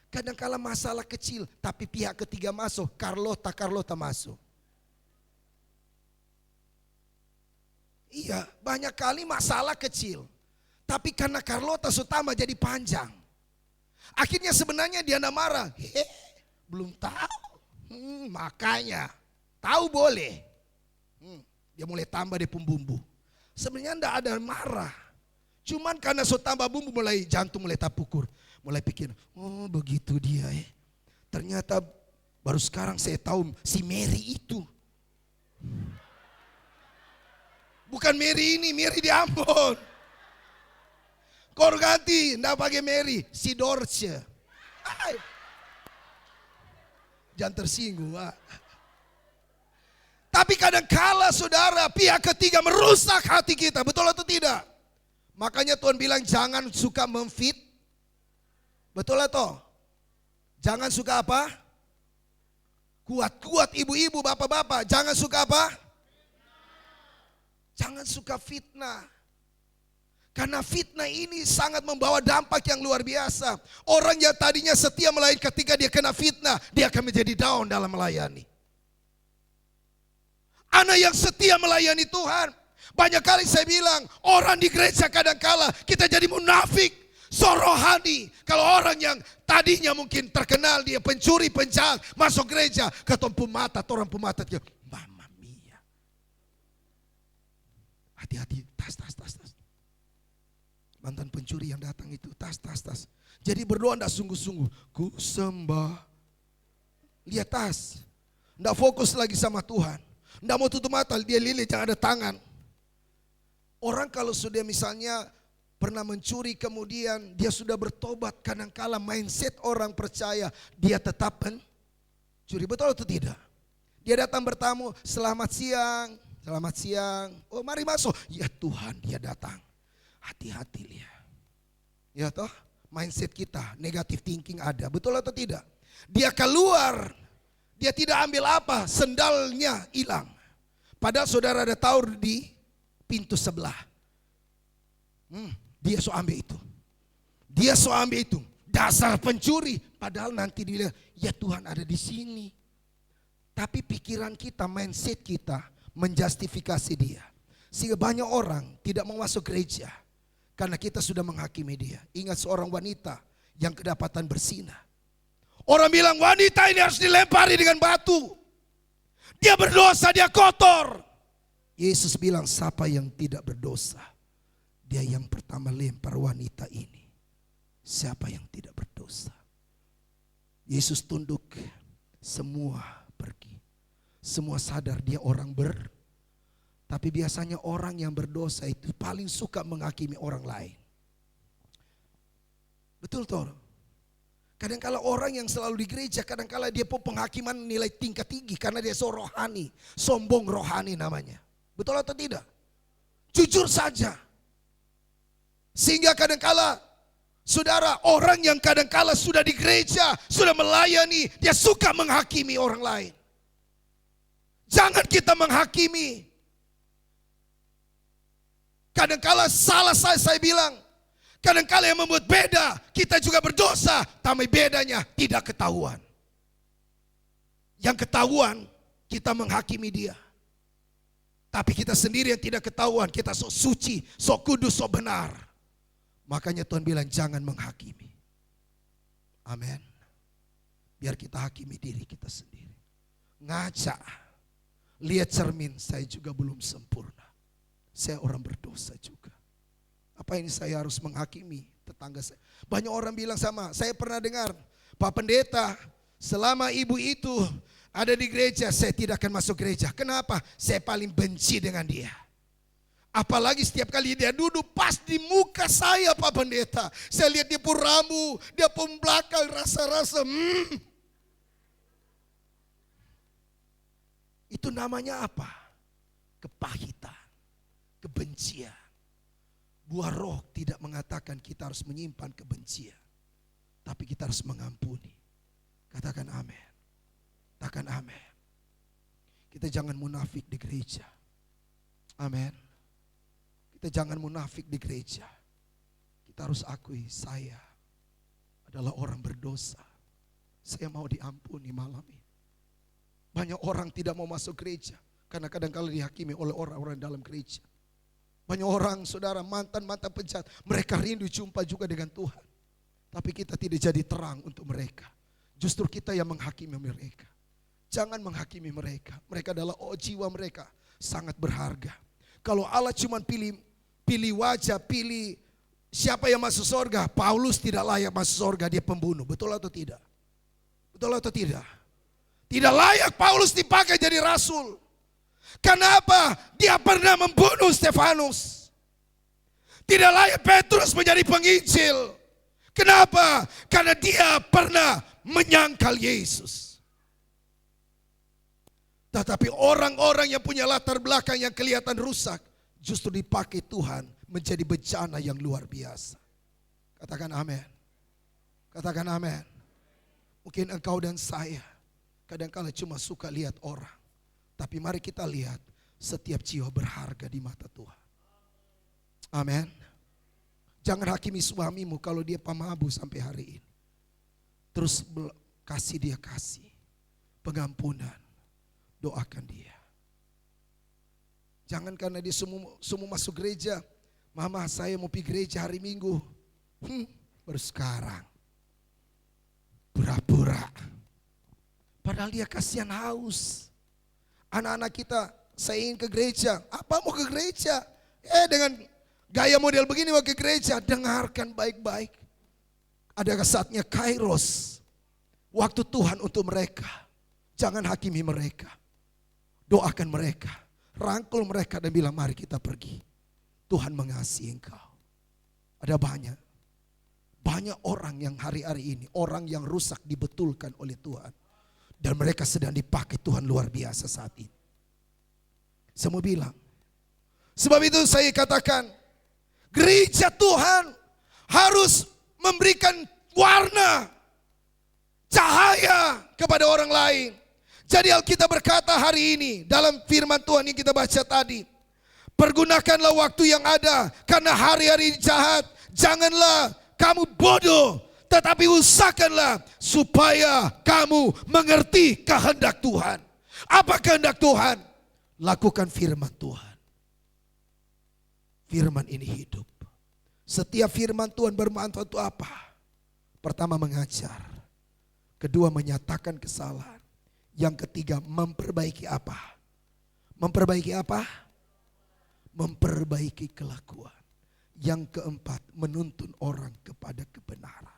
Kadang-kala masalah kecil, tapi pihak ketiga masuk. Carlota masuk. Iya, banyak kali masalah kecil. Tapi karena Carlota Sutama jadi panjang. Akhirnya sebenarnya dia nggak marah. Belum tahu. Makanya, tahu boleh. Dia mulai tambah deh bumbu. Sebenarnya enggak ada marah. Cuman karena so tambah bumbu mulai jantung mulai tapukur. Mulai pikir, oh begitu dia ya. Ternyata baru sekarang saya tahu si Mary itu. Bukan Mary ini, Mary di Ambon. Kau ganti, enggak pakai Mary, si Dorce. Jangan tersinggung. Tapi kadangkala saudara, pihak ketiga merusak hati kita, betul atau tidak? Makanya Tuhan bilang jangan suka memfit. Betul atau? Jangan suka apa? Kuat-kuat ibu-ibu, bapak-bapak, jangan suka apa? Jangan suka fitnah. Karena fitnah ini sangat membawa dampak yang luar biasa. Orang yang tadinya setia melayani, ketika dia kena fitnah, dia akan menjadi down dalam melayani. Anak yang setia melayani Tuhan. Banyak kali saya bilang, orang di gereja kadangkala kita jadi munafik, sorohani. Kalau orang yang tadinya mungkin terkenal dia pencuri, penjahat, masuk gereja, ketemu pemata, orang pemata dia, Mama Mia. Hati-hati, tas. Mantan pencuri yang datang itu, tas. Jadi berdoa enggak sungguh-sungguh. Ku sembah. Lihat tas. Enggak fokus lagi sama Tuhan. Enggak mau tutup mata, dia lilit yang ada tangan. Orang kalau sudah misalnya pernah mencuri kemudian dia sudah bertobat, kadangkala mindset orang percaya dia tetap mencuri. Betul atau tidak? Dia datang bertamu, selamat siang. Oh mari masuk. Ya Tuhan, dia datang. Hati-hati lihat. Ya toh, mindset kita negatif thinking ada. Betul atau tidak? Dia keluar, dia tidak ambil apa, sendalnya hilang. Padahal saudara ada tahu di pintu sebelah. Dia so ambil itu. Dasar pencuri. Padahal nanti dia, ya Tuhan ada di sini. Tapi pikiran kita, mindset kita menjustifikasi dia. Sehingga banyak orang tidak mau masuk gereja. Karena kita sudah menghakimi dia. Ingat seorang wanita yang kedapatan bersinah. Orang bilang wanita ini harus dilempari dengan batu. Dia berdosa, dia kotor. Yesus bilang siapa yang tidak berdosa. Dia yang pertama lempar wanita ini. Siapa yang tidak berdosa. Yesus tunduk, semua pergi. Semua sadar dia orang tapi biasanya orang yang berdosa itu paling suka menghakimi orang lain. Betul toh? Kadang-kala orang yang selalu di gereja, kadang-kala dia pun penghakiman nilai tingkat tinggi karena dia so rohani, sombong rohani namanya. Betul atau tidak? Jujur saja. Sehingga kadang-kala saudara, orang yang kadang-kala sudah di gereja, sudah melayani, dia suka menghakimi orang lain. Jangan kita menghakimi. Kadang-kala salah saya bilang. Kadang-kala yang membuat beda, kita juga berdosa. Tapi bedanya tidak ketahuan. Yang ketahuan, kita menghakimi dia. Tapi kita sendiri yang tidak ketahuan, kita sok suci, sok kudus, sok benar. Makanya Tuhan bilang jangan menghakimi. Amin. Biar kita hakimi diri kita sendiri. Ngaca. Lihat cermin, saya juga belum sempurna. Saya orang berdosa juga. Apa ini saya harus menghakimi tetangga saya? Banyak orang bilang sama, saya pernah dengar, Pak Pendeta, selama ibu itu ada di gereja, saya tidak akan masuk gereja. Kenapa? Saya paling benci dengan dia. Apalagi setiap kali dia duduk pas di muka saya Pak Pendeta. Saya lihat dia pun ramu, dia pun belakang rasa-rasa. Itu namanya apa? Kepahitan. Kebencian. Buah roh tidak mengatakan kita harus menyimpan kebencian. Tapi kita harus mengampuni. Katakan amin. Katakan amin. Kita jangan munafik di gereja. Amin. Kita jangan munafik di gereja. Kita harus akui saya adalah orang berdosa. Saya mau diampuni malam ini. Banyak orang tidak mau masuk gereja. Karena kadang-kadang dihakimi oleh orang-orang dalam gereja. Banyak orang saudara mantan-mantan penjahat, mereka rindu jumpa juga dengan Tuhan. Tapi kita tidak jadi terang untuk mereka. Justru kita yang menghakimi mereka. Jangan menghakimi mereka. Mereka adalah jiwa mereka sangat berharga. Kalau Allah cuma pilih wajah, pilih siapa yang masuk surga, Paulus tidak layak masuk surga, dia pembunuh. Betul atau tidak? Betul atau tidak? Tidak layak Paulus dipakai jadi rasul. Kenapa? Dia pernah membunuh Stefanus. Tidak layak Petrus menjadi penginjil. Kenapa? Karena dia pernah menyangkal Yesus. Tetapi orang-orang yang punya latar belakang yang kelihatan rusak, justru dipakai Tuhan menjadi bencana yang luar biasa. Katakan amin. Katakan amin. Mungkin engkau dan saya kadang-kala cuma suka lihat orang. Tapi mari kita lihat setiap jiwa berharga di mata Tuhan. Amin. Jangan hakimi suamimu kalau dia pemabu sampai hari ini. Terus kasih dia kasih. Pengampunan. Doakan dia. Jangan karena dia semua masuk gereja. Mama saya mau pergi gereja hari Minggu. Baru sekarang. Pura-pura. Padahal dia kasihan haus. Anak-anak kita, saya ingin ke gereja. Apa mau ke gereja? Dengan gaya model begini mau ke gereja. Dengarkan baik-baik. Adakah saatnya kairos. Waktu Tuhan untuk mereka. Jangan hakimi mereka. Doakan mereka. Rangkul mereka dan bilang mari kita pergi. Tuhan mengasihi engkau. Ada banyak. Banyak orang yang hari-hari ini. Orang yang rusak dibetulkan oleh Tuhan. Dan mereka sedang dipakai Tuhan luar biasa saat ini. Semua bilang. Sebab itu saya katakan. Gereja Tuhan harus memberikan warna. Cahaya kepada orang lain. Jadi Alkitab berkata hari ini. Dalam firman Tuhan yang kita baca tadi. Pergunakanlah waktu yang ada. Karena hari-hari jahat. Janganlah kamu bodoh. Tetapi usahakanlah supaya kamu mengerti kehendak Tuhan. Apa kehendak Tuhan? Lakukan firman Tuhan. Firman ini hidup. Setiap firman Tuhan bermanfaat untuk apa? Pertama mengajar. Kedua menyatakan kesalahan. Yang ketiga memperbaiki apa? Memperbaiki apa? Memperbaiki kelakuan. Yang keempat menuntun orang kepada kebenaran.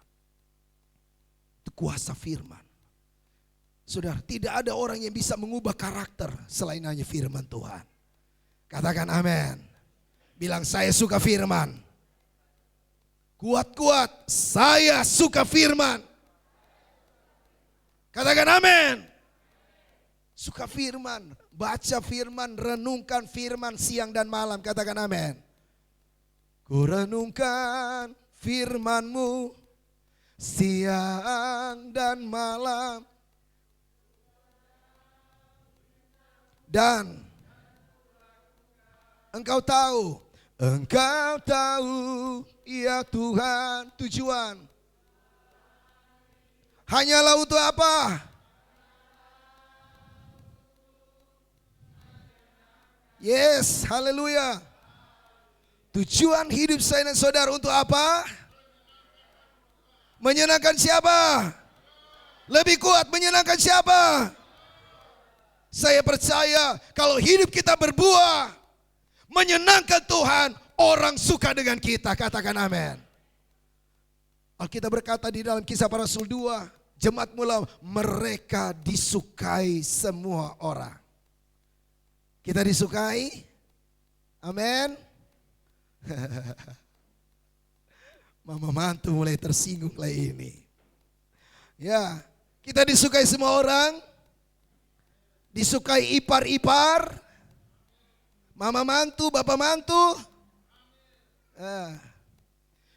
Kuasa firman. Saudara, tidak ada orang yang bisa mengubah karakter selain hanya firman Tuhan. Katakan amin. Bilang saya suka firman. Kuat-kuat, saya suka firman. Katakan amin. Suka firman, baca firman, renungkan firman siang dan malam. Katakan amin. Ku renungkan firman-Mu siang dan malam. Dan engkau tahu ya Tuhan tujuan. Hanyalah untuk apa? Yes, haleluya. Tujuan hidup saya dan saudara untuk apa? Menyenangkan siapa? Lebih kuat menyenangkan siapa? Saya percaya kalau hidup kita berbuah menyenangkan Tuhan, orang suka dengan kita. Katakan amin. Alkitab berkata di dalam Kisah Para Rasul 2, jemaat mula mereka disukai semua orang. Kita disukai? Amin. Mama mantu mulai tersinggung lah ini. Ya, kita disukai semua orang. Disukai ipar-ipar. Mama mantu, bapak mantu.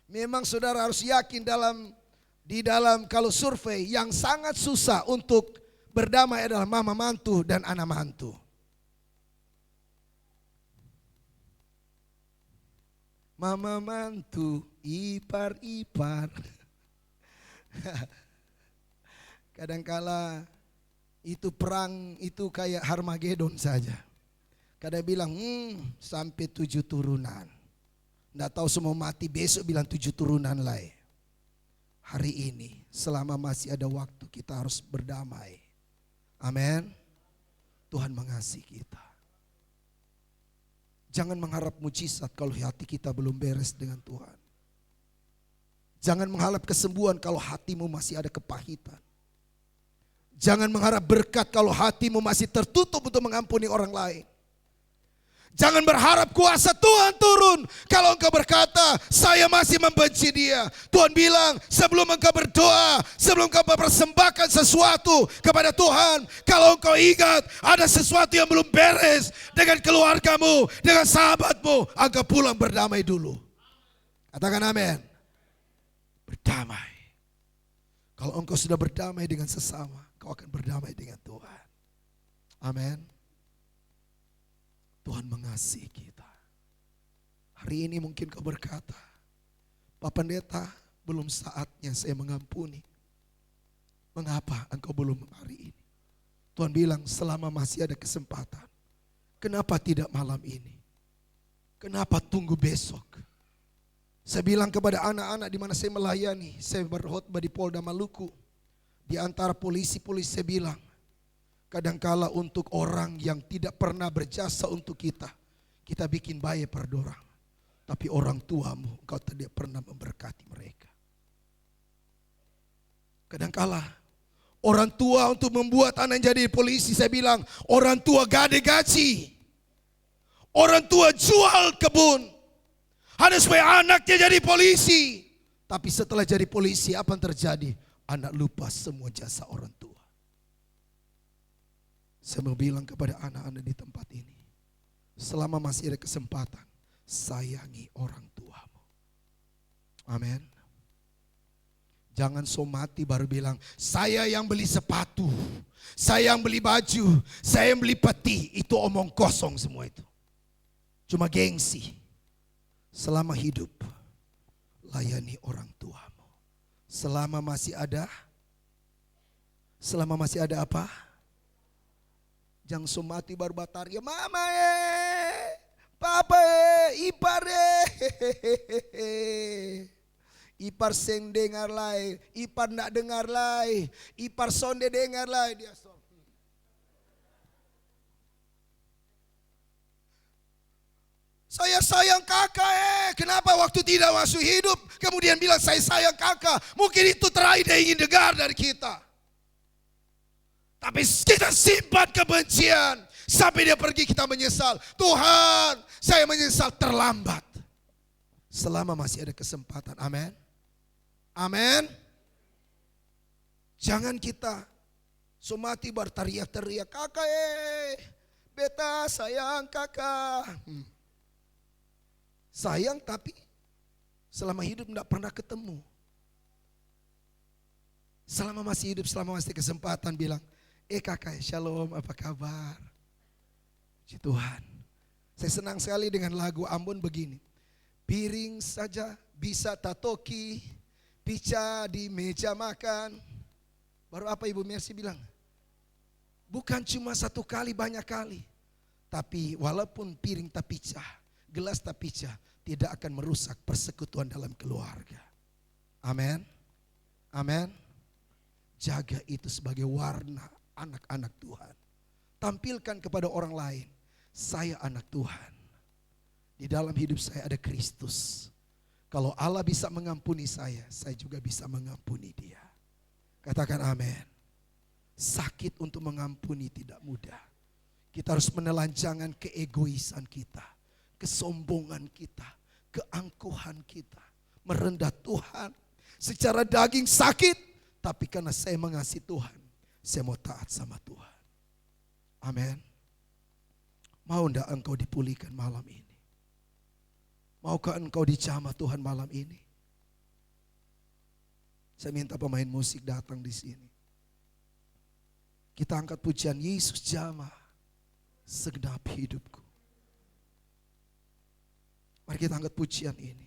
Memang saudara harus yakin di dalam kalau survei yang sangat susah untuk berdamai adalah mama mantu dan anak mantu. Mama mantu, ipar-ipar. Kadangkala itu perang itu kayak Harmagedon saja. Kadang bilang, sampai 7 turunan. Nggak tahu semua mati, besok bilang 7 turunan lah. Hari ini, selama masih ada waktu, kita harus berdamai. Amin. Tuhan mengasihi kita. Jangan mengharap mujizat kalau hati kita belum beres dengan Tuhan. Jangan mengharap kesembuhan kalau hatimu masih ada kepahitan. Jangan mengharap berkat kalau hatimu masih tertutup untuk mengampuni orang lain. Jangan berharap kuasa Tuhan turun kalau engkau berkata, saya masih membenci dia. Tuhan bilang, sebelum engkau berdoa, sebelum engkau mempersembahkan sesuatu kepada Tuhan, kalau engkau ingat ada sesuatu yang belum beres dengan keluargamu, dengan sahabatmu, engkau pulang berdamai dulu. Katakan amin. Berdamai. Kalau engkau sudah berdamai dengan sesama, kau akan berdamai dengan Tuhan. Amin. Tuhan mengasihi kita. Hari ini mungkin kau berkata, Pak Pendeta, belum saatnya saya mengampuni. Mengapa engkau belum hari ini? Tuhan bilang, selama masih ada kesempatan, kenapa tidak malam ini? Kenapa tunggu besok? Saya bilang kepada anak-anak di mana saya melayani, saya berkhotbah di Polda Maluku. Di antara polisi-polisi saya bilang, kadangkala untuk orang yang tidak pernah berjasa untuk kita, kita bikin baik pada orang. Tapi orang tuamu, engkau tidak pernah memberkati mereka. Kadangkala orang tua untuk membuat anak jadi polisi, saya bilang, orang tua gak ada gaji. Orang tua jual kebun. Hanya supaya anaknya jadi polisi. Tapi setelah jadi polisi, apa yang terjadi? Anak lupa semua jasa orang tua. Saya mau bilang kepada anak-anak di tempat ini, selama masih ada kesempatan, sayangi orang tuamu. Amin. Jangan so mati baru bilang, saya yang beli sepatu, saya yang beli baju, saya yang beli peti. Itu omong kosong semua itu. Cuma gengsi. Selama hidup, layani orang tuamu. Selama masih ada apa? Jangan somati baru bataria, mama papa ipar ipar seng dengar lai, ipar nak dengar lai, ipar sonde dengar lai dia so. Saya sayang kakak kenapa waktu tidak masuk hidup kemudian bilang saya sayang kakak? Mungkin itu terakhir dia ingin dengar dari kita. Tapi kita simpan kebencian. Sampai dia pergi kita menyesal. Tuhan, saya menyesal terlambat. Selama masih ada kesempatan. Amin. Amin. Jangan kita somati berteriak-teriak. Kakak beta sayang kakak. Sayang tapi selama hidup tidak pernah ketemu. Selama masih hidup, selama masih ada kesempatan bilang, kakak, shalom, apa kabar? Puji Tuhan. Saya senang sekali dengan lagu Ambon begini. Piring saja bisa tatoki, pica di meja makan. Baru apa Ibu Mercy bilang? Bukan cuma satu kali, banyak kali. Tapi walaupun piring tak pecah, gelas tak pecah, tidak akan merusak persekutuan dalam keluarga. Amin. Amin. Jaga itu sebagai warna anak-anak Tuhan. Tampilkan kepada orang lain, saya anak Tuhan. Di dalam hidup saya ada Kristus. Kalau Allah bisa mengampuni saya juga bisa mengampuni dia. Katakan amin. Sakit untuk mengampuni tidak mudah. Kita harus menelanjangan keegoisan kita, kesombongan kita, keangkuhan kita. Merendah Tuhan. Secara daging sakit, tapi karena saya mengasihi Tuhan, saya mau taat sama Tuhan. Amin. Mau enggak engkau dipulihkan malam ini? Maukah engkau dijamah Tuhan malam ini? Saya minta pemain musik datang di sini. Kita angkat pujian Yesus jamah segenap hidupku. Mari kita angkat pujian ini.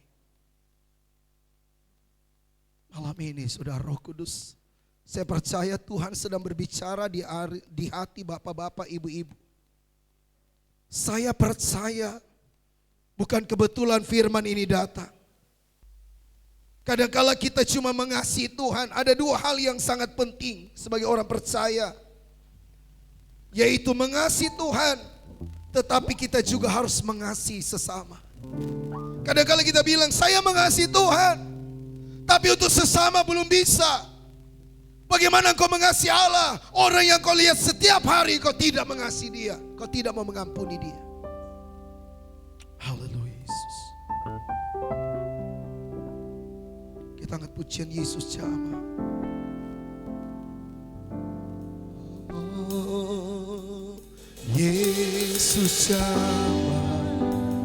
Malam ini Saudara Roh Kudus, saya percaya Tuhan sedang berbicara di hati bapak-bapak, ibu-ibu. Saya percaya bukan kebetulan firman ini datang. Kadangkala kita cuma mengasihi Tuhan. Ada dua hal yang sangat penting sebagai orang percaya, yaitu mengasihi Tuhan, tetapi kita juga harus mengasihi sesama. Kadangkala kita bilang saya mengasihi Tuhan, tapi untuk sesama belum bisa. Bagaimana engkau mengasihi Allah? Orang yang kau lihat setiap hari kau tidak mengasihi dia, kau tidak mau mengampuni dia. Haleluya Yesus. Kita angkat pujian Yesus jama. Oh, Yesus jama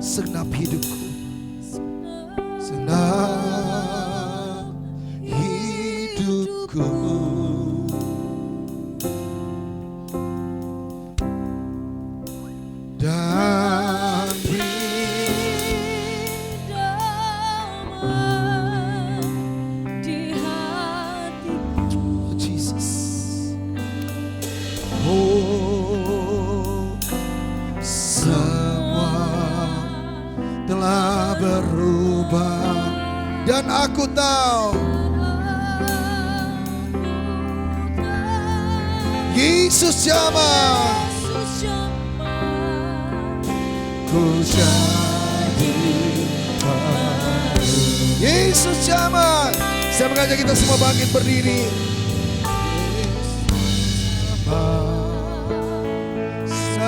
segenap hidupku, segenap hidupku. Dan di hatiku. oh Jesus, oh semua telah berubah dan aku tahu Yesus jamah ku jadi baru. Yesus jamah. Saya mengajak kita semua bangkit berdiri. Saat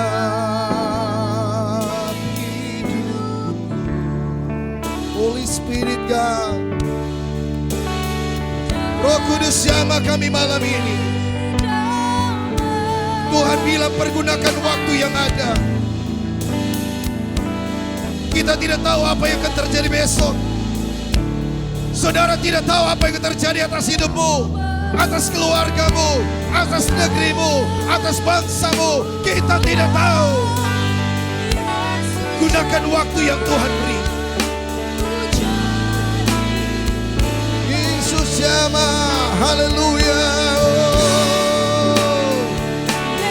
hidupku, Holy Spirit God, Roh Kudus jamah kami malam ini. Tuhan bilang pergunakan waktu yang ada. Kita tidak tahu apa yang akan terjadi besok. Saudara tidak tahu apa yang akan terjadi atas hidupmu, atas keluargamu, atas negerimu, atas bangsamu. Kita tidak tahu. Gunakan waktu yang Tuhan beri. Yesus jamah, haleluya.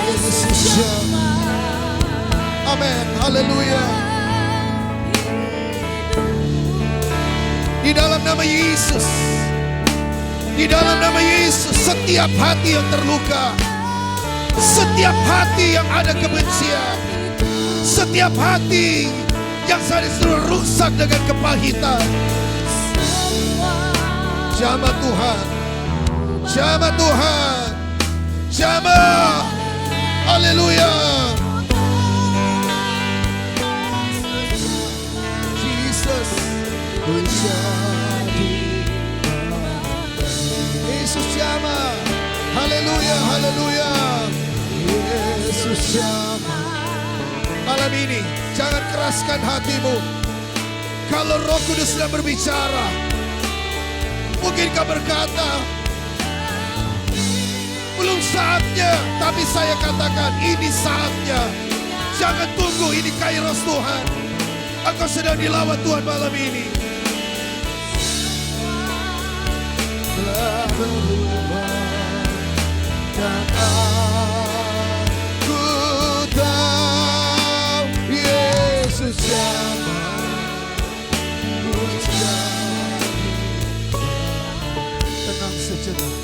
Yesus jamah, amin, haleluya. Di dalam nama Yesus, di dalam nama Yesus, setiap hati yang terluka, setiap hati yang ada kebencian, setiap hati yang saat ini sudah rusak dengan kepahitan, jamah Tuhan, jamah Tuhan, jamah, haleluya. Jesus, menjadi Yesus jamah, haleluya, haleluya. Yesus jamah. Malam ini jangan keraskan hatimu. Kalau Roh Kudus sedang berbicara, mungkin kau berkata belum saatnya, tapi saya katakan ini saatnya. Jangan tunggu, ini kairos Tuhan. Engkau sedang dilawat Tuhan malam ini. Telah berubah dan aku tahu Yesus jamah ku jadi. Tenang sejenak.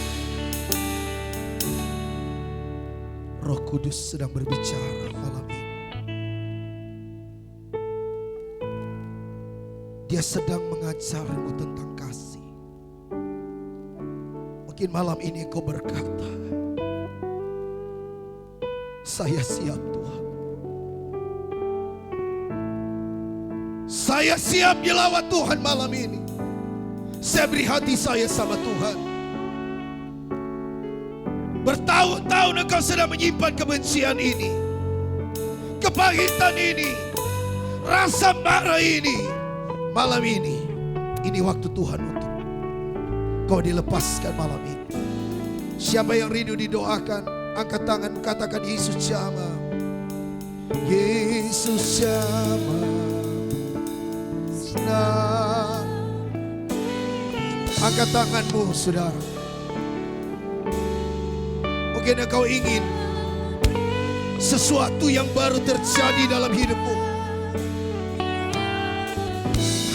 Roh Kudus sedang berbicara malam ini. Dia sedang mengajarmu tentang kasih. Mungkin malam ini kau berkata, saya siap Tuhan. Saya siap dilawat Tuhan malam ini. Saya beri hati saya sama Tuhan. Bertahun-tahun engkau sedang menyimpan kebencian ini, kepahitan ini, rasa marah ini. Malam ini waktu Tuhan untuk kau dilepaskan malam ini. Siapa yang rindu didoakan, angkat tangan, katakan Yesus jamah. Yesus jamah. Nah, angkat tanganmu saudara. Mungkin engkau ingin sesuatu yang baru terjadi dalam hidupmu.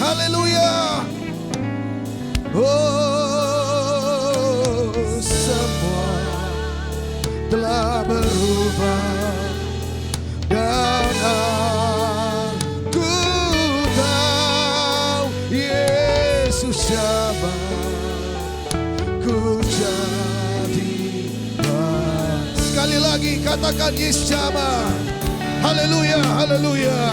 Haleluya. Oh, semua telah berubah dan aku tahu Yesus sama ku jadi baru. Sekali lagi katakan Yesus sama. Haleluya, haleluya.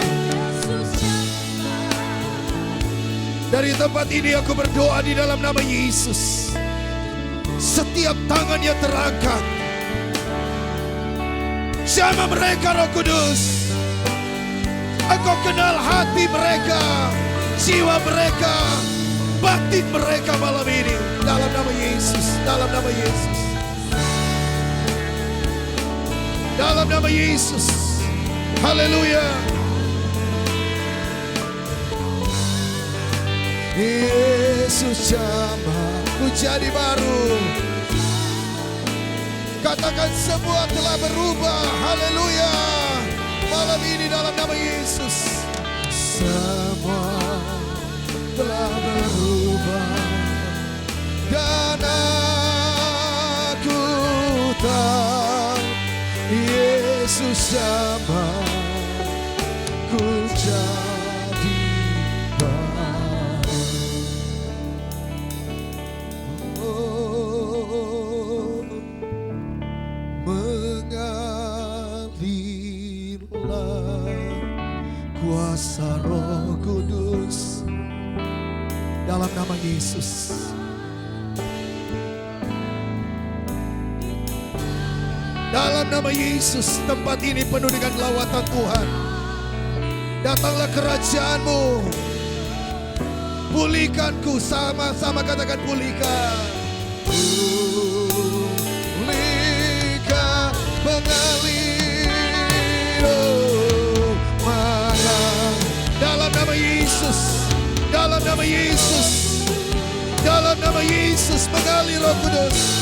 Dari tempat ini aku berdoa di dalam nama Yesus. Setiap tangan yang terangkat, jamah mereka Roh Kudus. Engkau kenal hati mereka, jiwa mereka, batin mereka malam ini. Dalam nama Yesus, dalam nama Yesus. Dalam nama Yesus. Haleluya. Yesus jamaku jadi baru. Katakan semua telah berubah. Haleluya. Malam ini dalam nama Yesus. Semua telah berubah. Dan aku tahu Yesus jamaku jadi baru. Mengalirlah kuasa Roh Kudus dalam nama Yesus. Dalam nama Yesus, tempat ini penuh dengan lawatan Tuhan. Datanglah kerajaan-Mu. Pulihkanku, sama-sama katakan pulihkan. Pulihkan, mengalir, oh, malam. Dalam nama Yesus, dalam nama Yesus, dalam nama Yesus, mengalir Roh Kudus.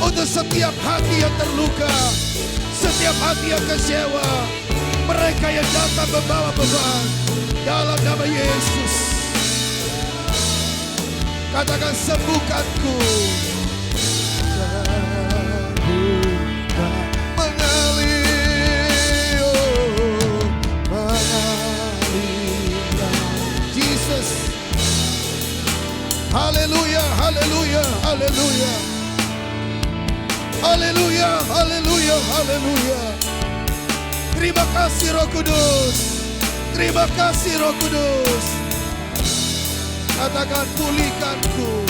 Untuk setiap hati yang terluka, setiap hati yang kecewa, mereka yang datang membawa beban, dalam nama Yesus. Katakan sembuhkanku. Sembuhkan, mengalir, oh, mengalirlah. Jesus. Haleluya, haleluya, haleluya. Haleluya, haleluya, haleluya. Terima kasih Roh Kudus. Terima kasih Roh Kudus. Katakan pulihkanku.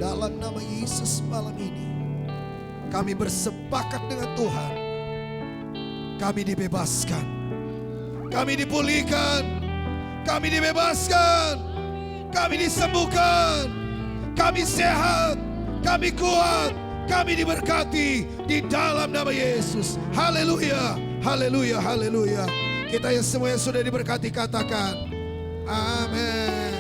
Dalam nama Yesus malam ini, kami bersepakat dengan Tuhan. Kami dibebaskan. Kami dipulihkan. Kami dibebaskan, kami disembuhkan, kami sehat, kami kuat, kami diberkati di dalam nama Yesus. Haleluya, haleluya, haleluya. Kita yang semua yang sudah diberkati katakan, amin.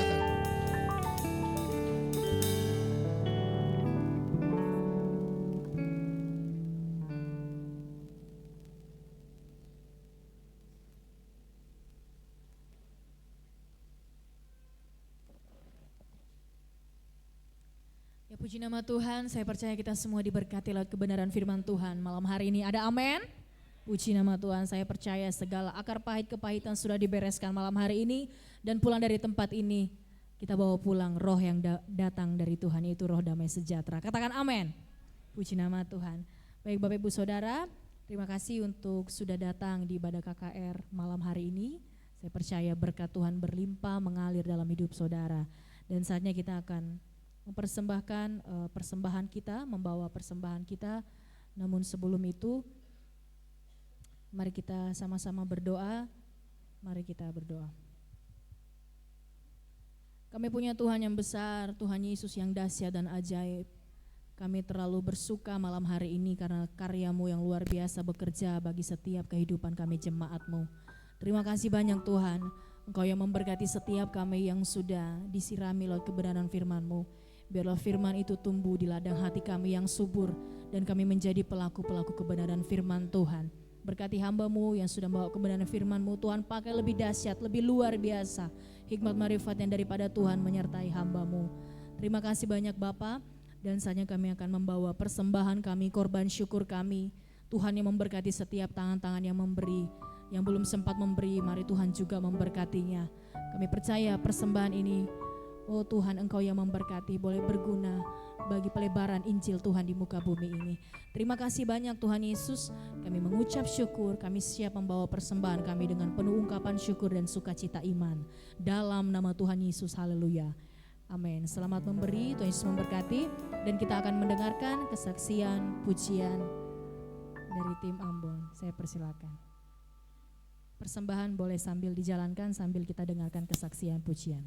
Ya, puji nama Tuhan, saya percaya kita semua diberkati lewat kebenaran firman Tuhan. Malam hari ini ada amin. Puji nama Tuhan, saya percaya segala akar pahit kepahitan sudah dibereskan malam hari ini. Dan pulang dari tempat ini, kita bawa pulang roh yang datang dari Tuhan, yaitu roh damai sejahtera. Katakan amin. Puji nama Tuhan. Baik Bapak Ibu Saudara, terima kasih untuk sudah datang di ibadah KKR malam hari ini. Saya percaya berkat Tuhan berlimpah mengalir dalam hidup saudara. Dan saatnya kita akan mempersembahkan persembahan kita, membawa persembahan kita. Namun sebelum itu, mari kita sama-sama berdoa. Mari kita berdoa. Kami punya Tuhan yang besar, Tuhan Yesus yang dahsyat dan ajaib. Kami terlalu bersuka malam hari ini karena karya-Mu yang luar biasa bekerja bagi setiap kehidupan kami jemaat-Mu. Terima kasih banyak Tuhan, Engkau yang memberkati setiap kami yang sudah disirami lewat kebenaran firman-Mu. Biarlah firman itu tumbuh di ladang hati kami yang subur, dan kami menjadi pelaku-pelaku kebenaran firman Tuhan. Berkati hamba-Mu yang sudah membawa kebenaran firman-Mu, Tuhan pakai lebih dahsyat, lebih luar biasa. Hikmat marifat yang daripada Tuhan menyertai hamba-Mu. Terima kasih banyak Bapa, dan saatnya kami akan membawa persembahan kami, korban syukur kami. Tuhan yang memberkati setiap tangan-tangan yang memberi, yang belum sempat memberi, mari Tuhan juga memberkatinya. Kami percaya persembahan ini, oh Tuhan, Engkau yang memberkati, boleh berguna bagi pelebaran Injil Tuhan di muka bumi ini. Terima kasih banyak Tuhan Yesus, kami mengucap syukur, kami siap membawa persembahan kami dengan penuh ungkapan syukur dan sukacita iman. Dalam nama Tuhan Yesus, haleluya. Amin. Selamat memberi, Tuhan Yesus memberkati, dan kita akan mendengarkan kesaksian pujian dari tim Ambon. Saya persilakan. Persembahan boleh sambil dijalankan sambil kita dengarkan kesaksian pujian.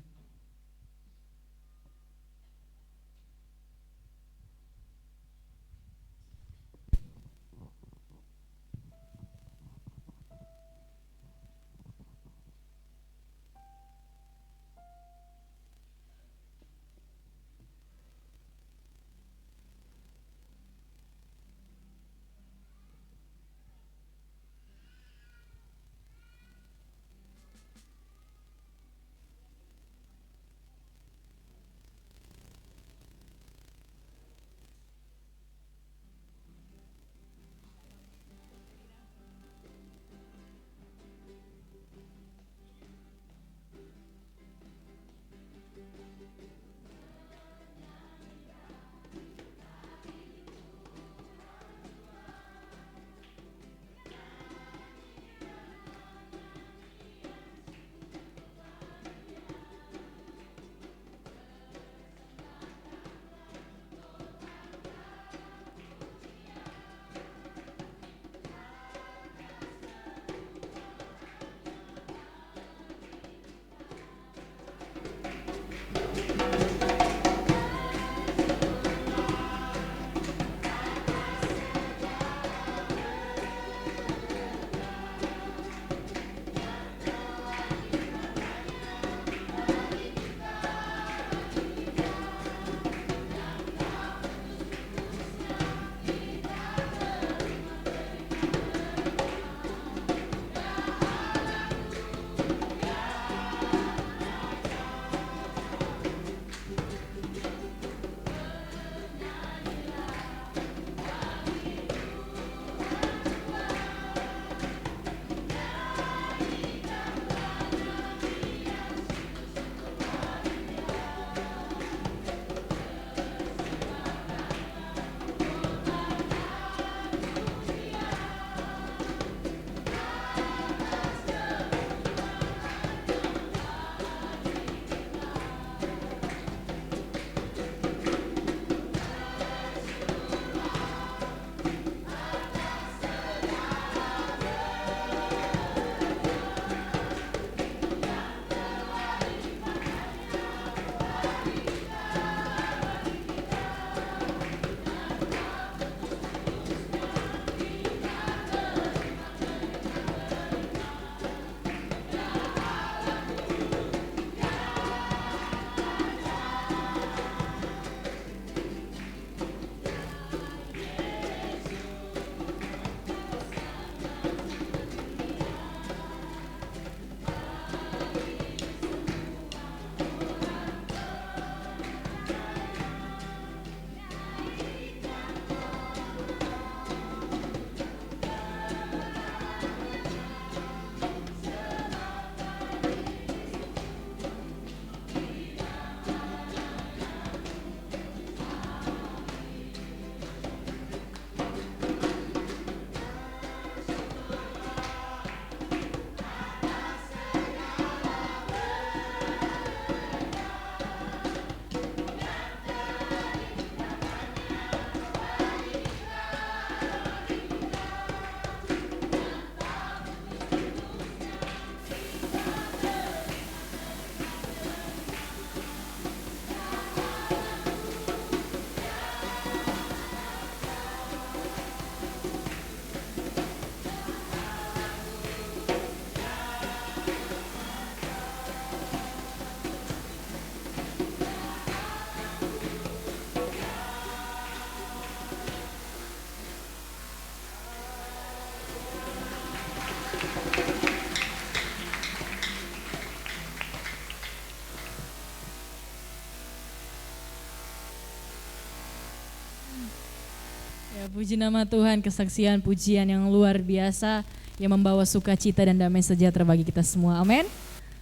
Ya, puji nama Tuhan, kesaksian pujian yang luar biasa yang membawa sukacita dan damai sejahtera bagi kita semua. Amin.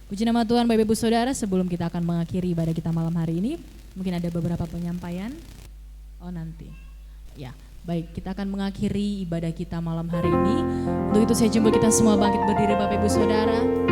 Puji nama Tuhan Bapak Ibu Saudara, sebelum kita akan mengakhiri ibadah kita malam hari ini, mungkin ada beberapa penyampaian. Oh nanti. Ya, baik, kita akan mengakhiri ibadah kita malam hari ini. Untuk itu saya jemput kita semua bangkit berdiri Bapak Ibu Saudara.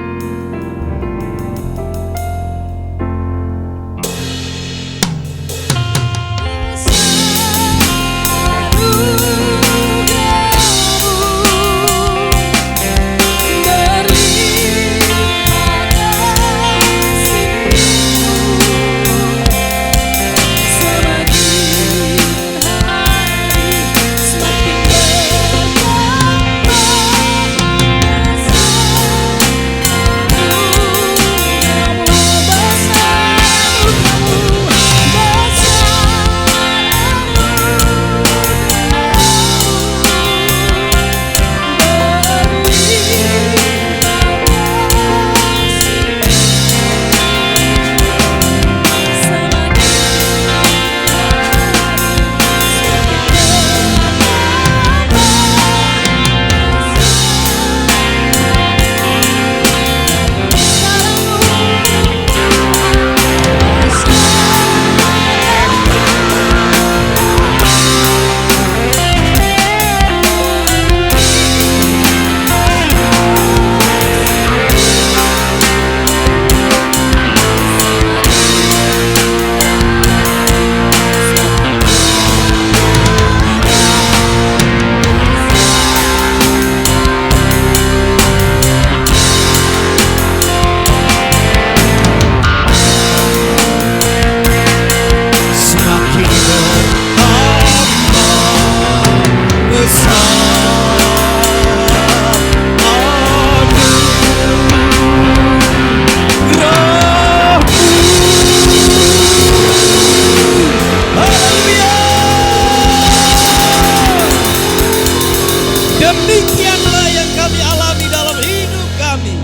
Demikianlah yang kami alami dalam hidup kami.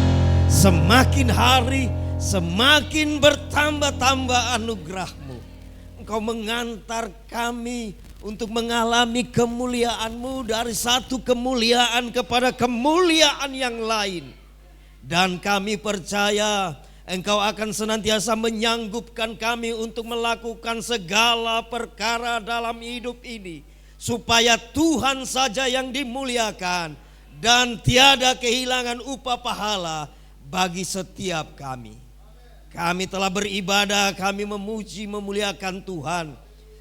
Semakin hari, semakin bertambah-tambah anugerah-Mu. Engkau mengantar kami untuk mengalami kemuliaan-Mu dari satu kemuliaan kepada kemuliaan yang lain. Dan kami percaya Engkau akan senantiasa menyanggupkan kami untuk melakukan segala perkara dalam hidup ini. Supaya Tuhan saja yang dimuliakan dan tiada kehilangan upah pahala bagi setiap kami. Kami telah beribadah, kami memuji memuliakan Tuhan.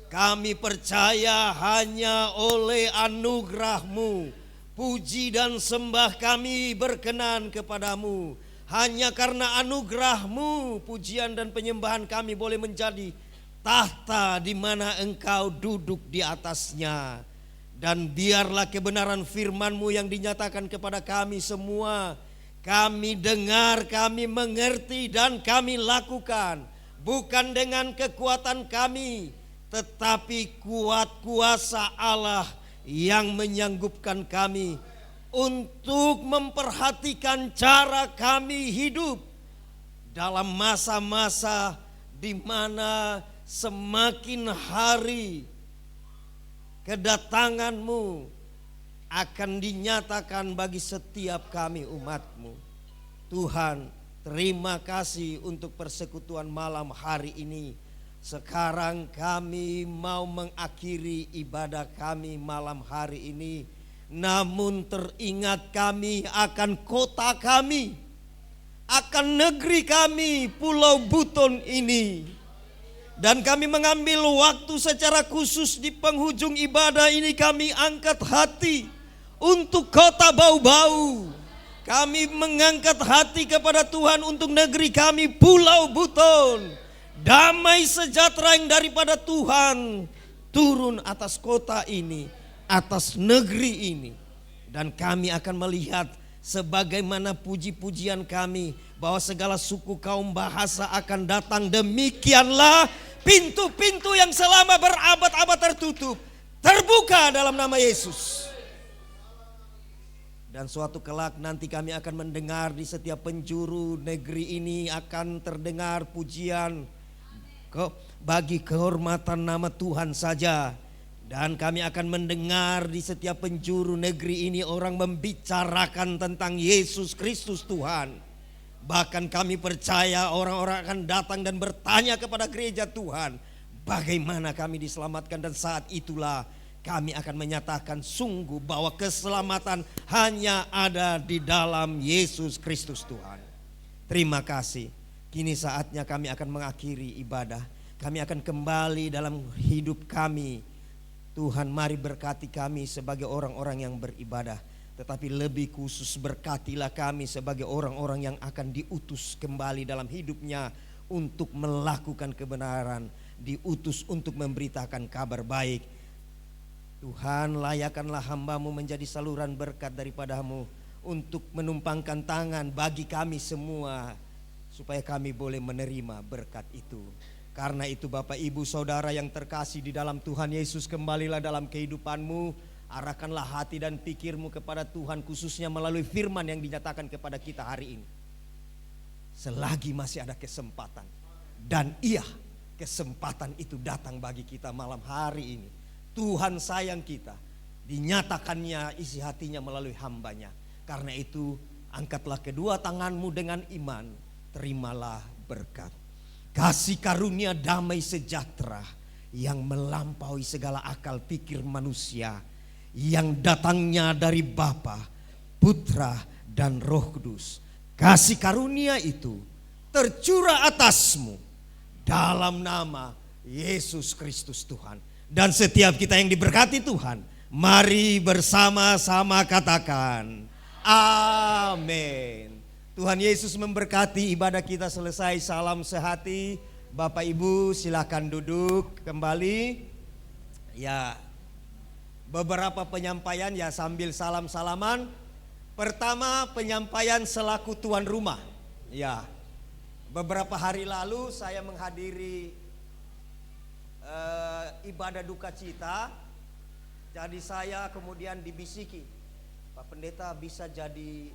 Kami percaya hanya oleh anugerah-Mu, puji dan sembah kami berkenan kepadamu. Hanya karena anugerah-Mu, pujian dan penyembahan kami boleh menjadi tahta di mana Engkau duduk di atasnya. Dan biarlah kebenaran firman-Mu yang dinyatakan kepada kami semua, kami dengar, kami mengerti dan kami lakukan. Bukan dengan kekuatan kami, tetapi kuat kuasa Allah yang menyanggupkan kami untuk memperhatikan cara kami hidup dalam masa-masa di mana semakin hari kedatangan-Mu akan dinyatakan bagi setiap kami umat-Mu. Tuhan, terima kasih untuk persekutuan malam hari ini. Sekarang kami mau mengakhiri ibadah kami malam hari ini. Namun teringat kami akan kota kami, akan negeri kami, Pulau Buton ini. Dan kami mengambil waktu secara khusus di penghujung ibadah ini, kami angkat hati untuk kota Bau-Bau. Kami mengangkat hati kepada Tuhan untuk negeri kami, Pulau Buton. Damai sejahtera yang daripada Tuhan turun atas kota ini, atas negeri ini. Dan kami akan melihat sebagaimana puji-pujian kami, bahwa segala suku, kaum, bahasa akan datang. Demikianlah pintu-pintu yang selama berabad-abad tertutup terbuka dalam nama Yesus. Dan suatu kelak nanti kami akan mendengar di setiap penjuru negeri ini akan terdengar pujian bagi kehormatan nama Tuhan saja. Dan kami akan mendengar di setiap penjuru negeri ini orang membicarakan tentang Yesus Kristus Tuhan. Bahkan kami percaya orang-orang akan datang dan bertanya kepada gereja Tuhan, bagaimana kami diselamatkan, dan saat itulah kami akan menyatakan sungguh bahwa keselamatan hanya ada di dalam Yesus Kristus Tuhan. Terima kasih. Kini saatnya kami akan mengakhiri ibadah. Kami akan kembali dalam hidup kami. Tuhan, mari berkati kami sebagai orang-orang yang beribadah. Tetapi lebih khusus berkatilah kami sebagai orang-orang yang akan diutus kembali dalam hidupnya untuk melakukan kebenaran, diutus untuk memberitakan kabar baik. Tuhan, layakkanlah hamba-Mu menjadi saluran berkat daripadamu untuk menumpangkan tangan bagi kami semua, supaya kami boleh menerima berkat itu. Karena itu Bapak Ibu Saudara yang terkasih di dalam Tuhan Yesus, kembalilah dalam kehidupanmu, arahkanlah hati dan pikirmu kepada Tuhan, khususnya melalui firman yang dinyatakan kepada kita hari ini. Selagi masih ada kesempatan, dan iya, kesempatan itu datang bagi kita malam hari ini. Tuhan sayang kita, dinyatakannya isi hatinya melalui hambanya. Karena itu angkatlah kedua tanganmu dengan iman, terimalah berkat. Kasih karunia damai sejahtera yang melampaui segala akal pikir manusia, yang datangnya dari Bapa, Putra dan Roh Kudus. Kasih karunia itu tercurah atasmu dalam nama Yesus Kristus Tuhan. Dan setiap kita yang diberkati Tuhan, mari bersama-sama katakan amin. Tuhan Yesus memberkati, ibadah kita selesai. Salam sehati. Bapak Ibu silakan duduk kembali. Ya, beberapa penyampaian ya sambil salam-salaman. Pertama, penyampaian selaku tuan rumah. Ya, beberapa hari lalu saya menghadiri ibadah duka cita. Jadi saya kemudian dibisiki, Pak Pendeta bisa jadi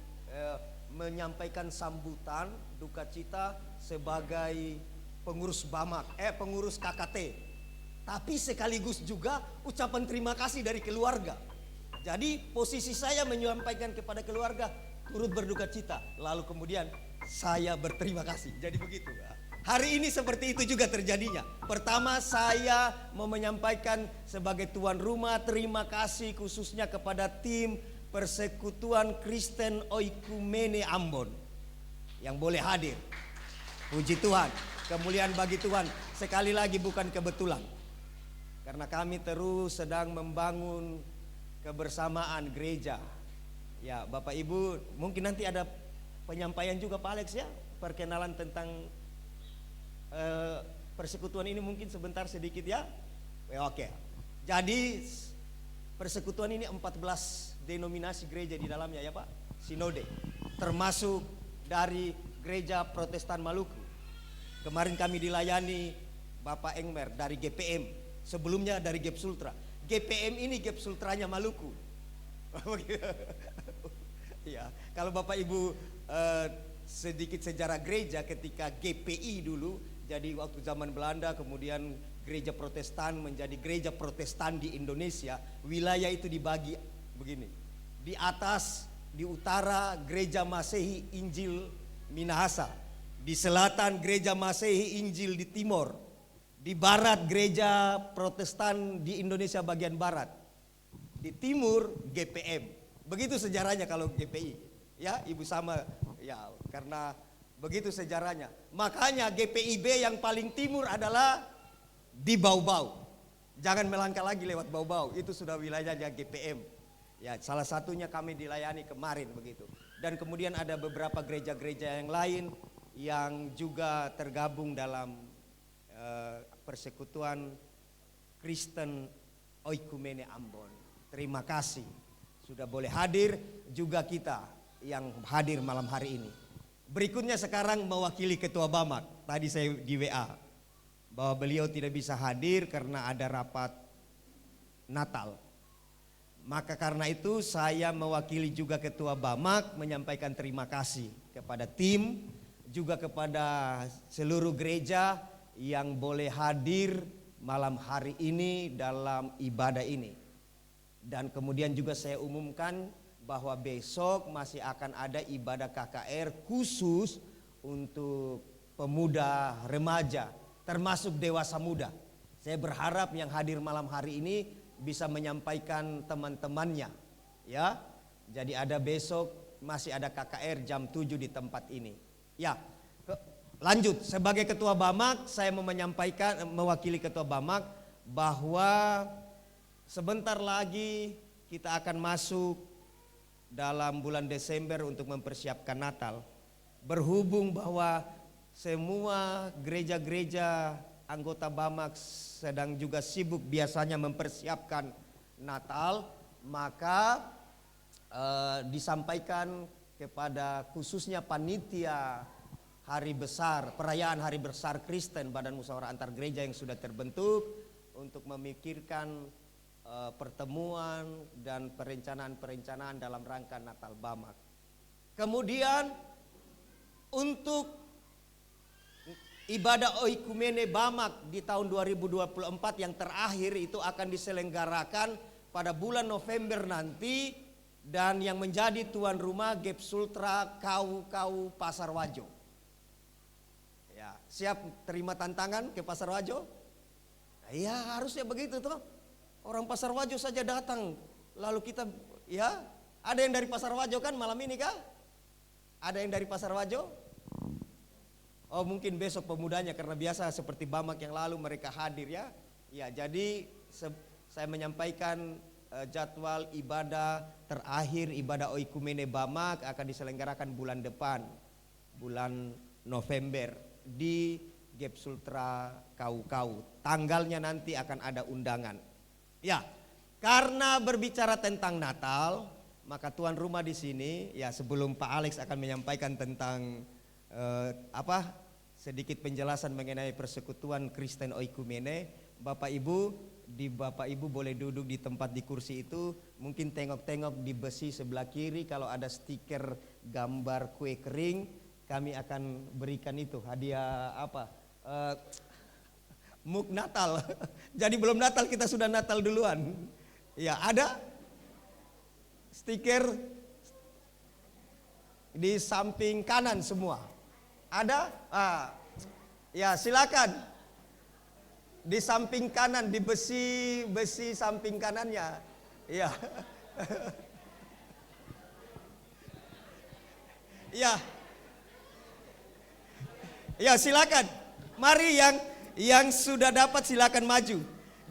menyampaikan sambutan duka cita sebagai pengurus BAMAK, pengurus KKT, tapi sekaligus juga ucapan terima kasih dari keluarga. Jadi posisi saya menyampaikan kepada keluarga turut berduka cita, lalu kemudian saya berterima kasih. Jadi begitu. Hari ini seperti itu juga terjadinya. Pertama, saya mau menyampaikan sebagai tuan rumah terima kasih khususnya kepada tim Persekutuan Kristen Oikumene Ambon yang boleh hadir. Puji Tuhan, kemuliaan bagi Tuhan. Sekali lagi bukan kebetulan, karena kami terus sedang membangun kebersamaan gereja. Ya, Bapak Ibu, mungkin nanti ada penyampaian juga Pak Alex ya, perkenalan tentang persekutuan ini mungkin sebentar sedikit ya. Oke. Jadi persekutuan ini 14 denominasi gereja di dalamnya ya Pak, sinode, termasuk dari gereja Protestan Maluku. Kemarin kami dilayani Bapak Engmer dari GPM, sebelumnya dari GEP Sultra. GPM ini GEP Sultranya Maluku. Ya, kalau Bapak Ibu sedikit sejarah gereja, ketika GPI dulu, jadi waktu zaman Belanda kemudian gereja Protestan menjadi gereja Protestan di Indonesia, wilayah itu dibagi begini. Di atas, di utara gereja Masehi Injil Minahasa, di selatan gereja Masehi Injil di timur, di barat gereja Protestan di Indonesia bagian barat, di timur GPM. Begitu sejarahnya kalau GPI. Ya, Ibu sama ya, karena begitu sejarahnya. Makanya GPIB yang paling timur adalah di Bau-Bau. Jangan melangkah lagi lewat Bau-Bau, itu sudah wilayahnya GPM. Ya, salah satunya kami dilayani kemarin begitu. Dan kemudian ada beberapa gereja-gereja yang lain yang juga tergabung dalam Persekutuan Kristen Oikumene Ambon. Terima kasih sudah boleh hadir, juga kita yang hadir malam hari ini. Berikutnya sekarang mewakili Ketua BAMAK. Tadi saya di WA bahwa beliau tidak bisa hadir karena ada rapat Natal. Maka karena itu saya mewakili juga Ketua BAMAK menyampaikan terima kasih kepada tim, juga kepada seluruh gereja yang boleh hadir malam hari ini dalam ibadah ini. Dan kemudian juga saya umumkan bahwa besok masih akan ada ibadah KKR khusus untuk pemuda, remaja, termasuk dewasa muda. Saya berharap yang hadir malam hari ini bisa menyampaikan teman-temannya, ya. Jadi ada besok masih ada KKR jam 7 di tempat ini. Ya, lanjut. Sebagai ketua Bamak, saya mau menyampaikan mewakili ketua Bamak bahwa sebentar lagi kita akan masuk dalam bulan Desember untuk mempersiapkan Natal. Berhubung bahwa semua gereja-gereja anggota Bamak sedang juga sibuk biasanya mempersiapkan Natal, maka disampaikan kepada khususnya panitia hari besar, perayaan hari besar Kristen Badan Musyawarah Antar Gereja yang sudah terbentuk untuk memikirkan pertemuan dan perencanaan-perencanaan dalam rangka Natal Bamak. Kemudian untuk ibadah oikumene Bamak di tahun 2024 yang terakhir itu akan diselenggarakan pada bulan November nanti, dan yang menjadi tuan rumah Gap Sultra Kau Pasar Wajo. Ya, siap terima tantangan ke Pasar Wajo? Ya, harusnya begitu toh. Orang Pasar Wajo saja datang, lalu kita, ya, ada yang dari Pasar Wajo kan malam ini kah? Ada yang dari Pasar Wajo? Oh, mungkin besok pemudanya, karena biasa seperti Bamak yang lalu mereka hadir, ya. Ya, jadi saya menyampaikan jadwal ibadah terakhir, ibadah oikumene Bamak akan diselenggarakan bulan depan, bulan November di Gap Sultra Kau. Tanggalnya nanti akan ada undangan. Ya, karena berbicara tentang Natal, maka tuan rumah di sini, ya, sebelum Pak Alex akan menyampaikan tentang sedikit penjelasan mengenai persekutuan Kristen Oikumene, Bapak Ibu boleh duduk di tempat di kursi itu, mungkin tengok-tengok di besi sebelah kiri kalau ada stiker gambar kue kering, kami akan berikan itu hadiah muk Natal. Jadi belum Natal kita sudah Natal duluan. Ya, ada stiker di samping kanan semua. Ada? Ya, silakan. Di samping kanan, di besi samping kanannya. Ya. Ya. Ya, silakan. Mari yang sudah dapat silakan maju.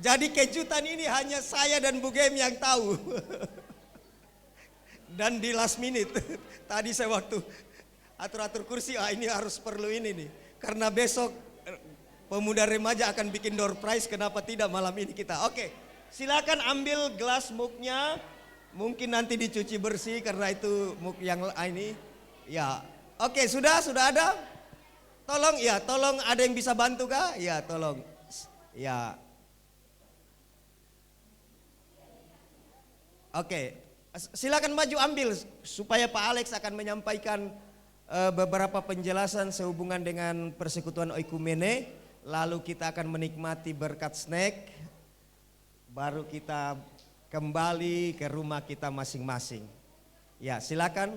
Jadi kejutan ini hanya saya dan Bu Gem yang tahu. Dan di last minute, tadi saya waktu atur-atur kursi, ini harus perlu ini nih. Karena besok pemuda remaja akan bikin door prize, kenapa tidak malam ini kita. Oke, silakan ambil gelas muknya. Mungkin nanti dicuci bersih karena itu muk yang ini. Ya, oke, sudah ada. Tolong ada yang bisa bantu kah? Ya, tolong. Ya. Oke, silakan maju ambil supaya Pak Alex akan menyampaikan beberapa penjelasan sehubungan dengan persekutuan Oikumene. Lalu kita akan menikmati berkat snack. Baru kita kembali ke rumah kita masing-masing. Ya, silakan.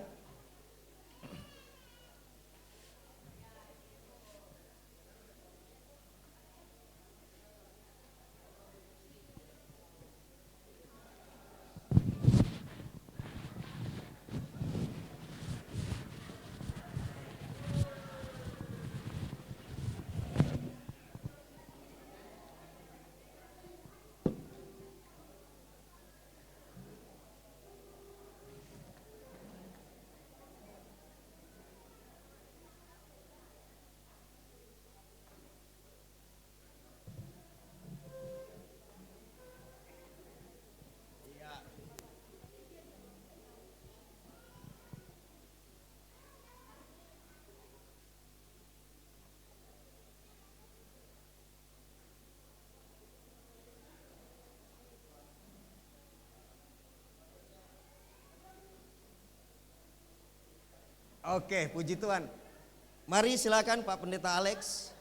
Oke, puji Tuhan. Mari silakan Pak Pendeta Alex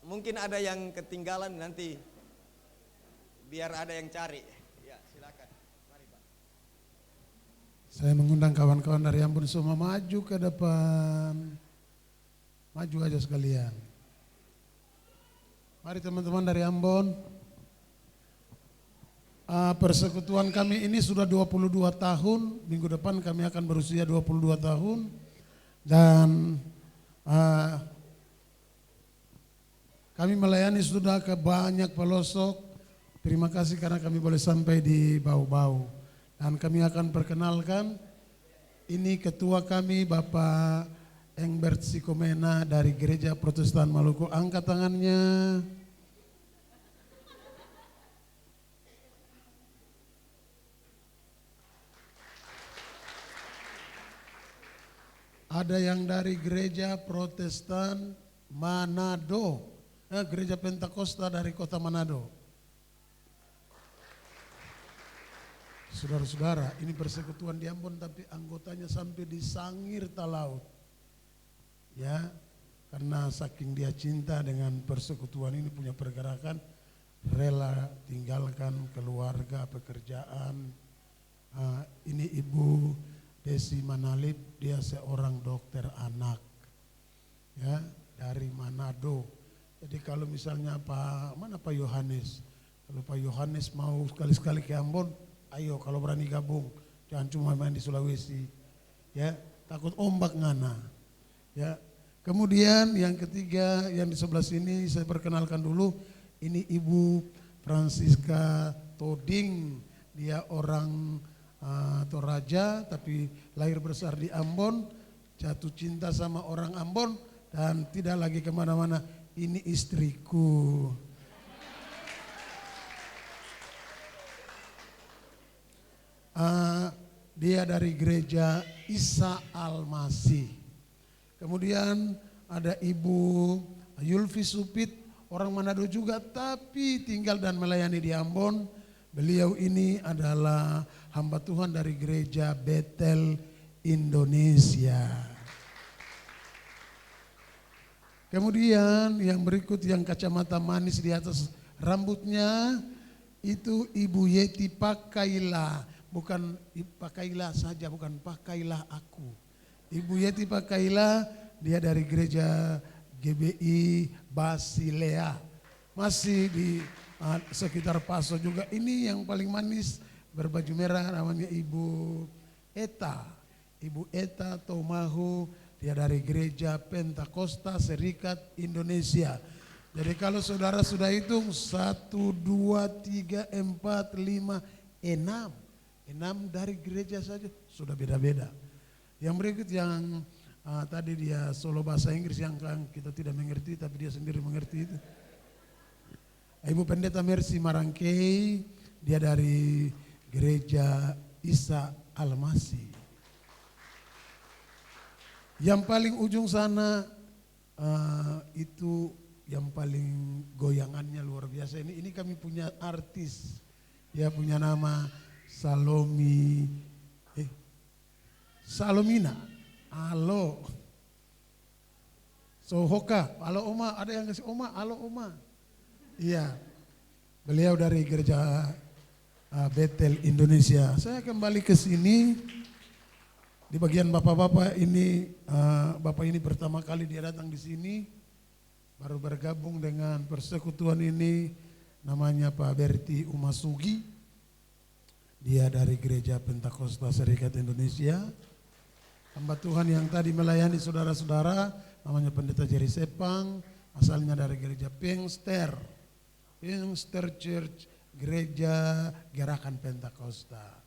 mungkin ada yang ketinggalan nanti biar ada yang cari. Ya, silakan. Mari, Pak. Saya mengundang kawan-kawan dari Ambon semua maju ke depan. Maju aja sekalian. Mari teman-teman dari Ambon. Persekutuan kami ini sudah 22 tahun. Minggu depan kami akan berusia 22 tahun. Dan kami melayani sudah ke banyak pelosok. Terima kasih karena kami boleh sampai di Bau-Bau. Dan kami akan perkenalkan, ini ketua kami Bapak Engbert Sikomena dari Gereja Protestan Maluku. Angkat tangannya. Ada yang dari Gereja Protestan Manado, Gereja Pentakosta dari kota Manado. Saudara-saudara, ini persekutuan di Ambon tapi anggotanya sampai di Sangir Talaut. Ya, karena saking dia cinta dengan persekutuan ini, punya pergerakan, rela tinggalkan keluarga, pekerjaan. Ini Ibu Desi Manalip, dia seorang dokter anak, ya, dari Manado. Jadi kalau misalnya Pak Yohanes, kalau Pak Yohanes mau sekali-sekali ke Ambon, ayo kalau berani gabung, jangan cuma main di Sulawesi, ya, takut ombak ngana, ya. Kemudian yang ketiga yang di sebelah sini saya perkenalkan dulu, ini Ibu Francisca Toding, dia orang Toraja tapi lahir besar di Ambon, jatuh cinta sama orang Ambon dan tidak lagi kemana-mana. Ini istriku. Dia dari Gereja Isa Al-Masih. Kemudian ada Ibu Yulfi Supit, orang Manado juga tapi tinggal dan melayani di Ambon. Beliau ini adalah hamba Tuhan dari Gereja Bethel Indonesia. Kemudian yang berikut yang kacamata manis di atas rambutnya itu Ibu Yeti Pakaila. Bukan Pakaila saja, bukan Pakailah aku. Ibu Yeti Pakaila, dia dari Gereja GBI Basilea. Masih di sekitar Paso juga. Ini yang paling manis berbaju merah namanya Ibu Eta. Ibu Eta Tomahu, dia dari Gereja Pentakosta Serikat Indonesia. Jadi kalau saudara sudah hitung 1, 2, 3, 4, 5, 6 dari gereja saja sudah beda-beda. Yang berikut yang tadi dia solo bahasa Inggris yang kita tidak mengerti tapi dia sendiri mengerti itu. Ibu Pendeta Mercy Marangkei, dia dari Gereja Isa Al-Masih. Yang paling ujung sana itu yang paling goyangannya luar biasa. Ini kami punya artis, dia punya nama Salomina. Halo. Sohoka, halo Oma, ada yang kasih Oma, halo Oma. Iya, beliau dari Gereja Bethel Indonesia. Saya kembali ke sini di bagian bapak-bapak ini. Bapak ini pertama kali dia datang di sini, baru bergabung dengan persekutuan ini. Namanya Pak Berti Umasugi. Dia dari Gereja Pentakosta Serikat Indonesia. Hamba Tuhan yang tadi melayani saudara-saudara, namanya Pendeta Jerry Sepang, asalnya dari Gereja Pinkster Church, Gereja Gerakan Pentakosta.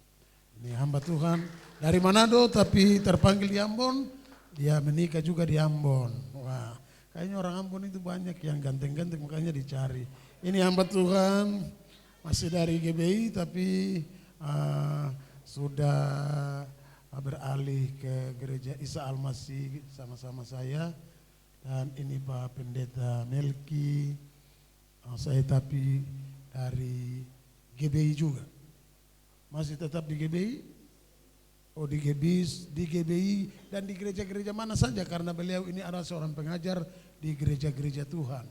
Ini hamba Tuhan dari Manado tapi terpanggil di Ambon, dia menikah juga di Ambon. Wah, kayaknya orang Ambon itu banyak yang ganteng-ganteng makanya dicari. Ini hamba Tuhan masih dari GBI tapi sudah beralih ke Gereja Isa Al-Masih sama-sama saya. Dan ini Pak Pendeta Melki, saya tapi dari GBI juga. Masih tetap di GBI? Oh di GBI dan di gereja-gereja mana saja karena beliau ini adalah seorang pengajar di gereja-gereja Tuhan.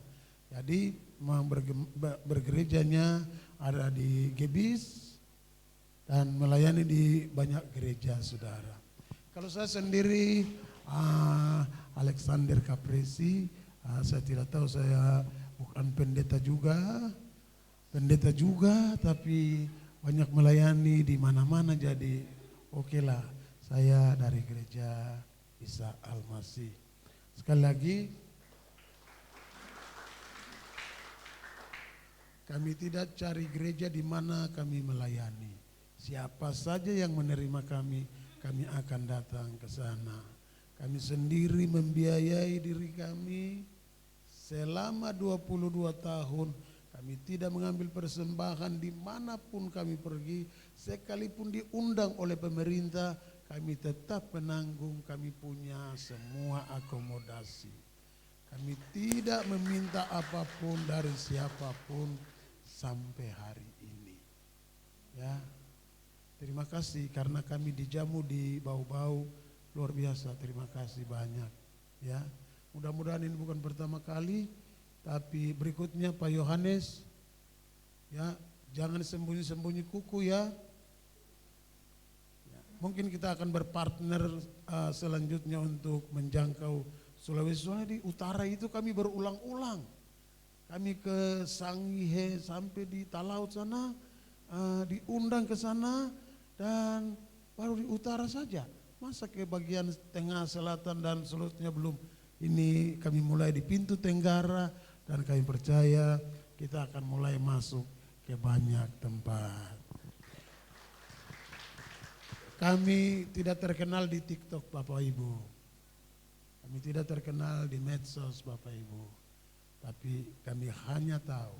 Jadi bergerejanya ada di Gebis dan melayani di banyak gereja, saudara. Kalau saya sendiri Alexander Capresi, saya tidak tahu, saya bukan pendeta juga, tapi banyak melayani di mana-mana. Jadi oke lah, saya dari gereja Isa Al-Masih. Sekali lagi, kami tidak cari gereja di mana kami melayani. Siapa saja yang menerima kami akan datang ke sana. Kami sendiri membiayai diri kami selama 22 tahun. Kami tidak mengambil persembahan dimanapun kami pergi. Sekalipun diundang oleh pemerintah, kami tetap menanggung, kami punya semua akomodasi. Kami tidak meminta apapun dari siapapun sampai hari ini. Ya, terima kasih karena kami dijamu di Bau-Bau, luar biasa, terima kasih banyak. Ya, mudah-mudahan ini bukan pertama kali, tapi berikutnya Pak Yohanes, ya jangan sembunyi-sembunyi kuku ya. Mungkin kita akan berpartner selanjutnya untuk menjangkau Sulawesi. Soalnya di utara itu kami berulang-ulang. Kami ke Sangihe sampai di Talaut sana, diundang ke sana, dan baru di utara saja. Masa ke bagian tengah, selatan dan seluruhnya belum. Ini kami mulai di pintu Tenggara dan kami percaya kita akan mulai masuk ke banyak tempat. Kami tidak terkenal di TikTok Bapak Ibu. Kami tidak terkenal di medsos Bapak Ibu. Tapi kami hanya tahu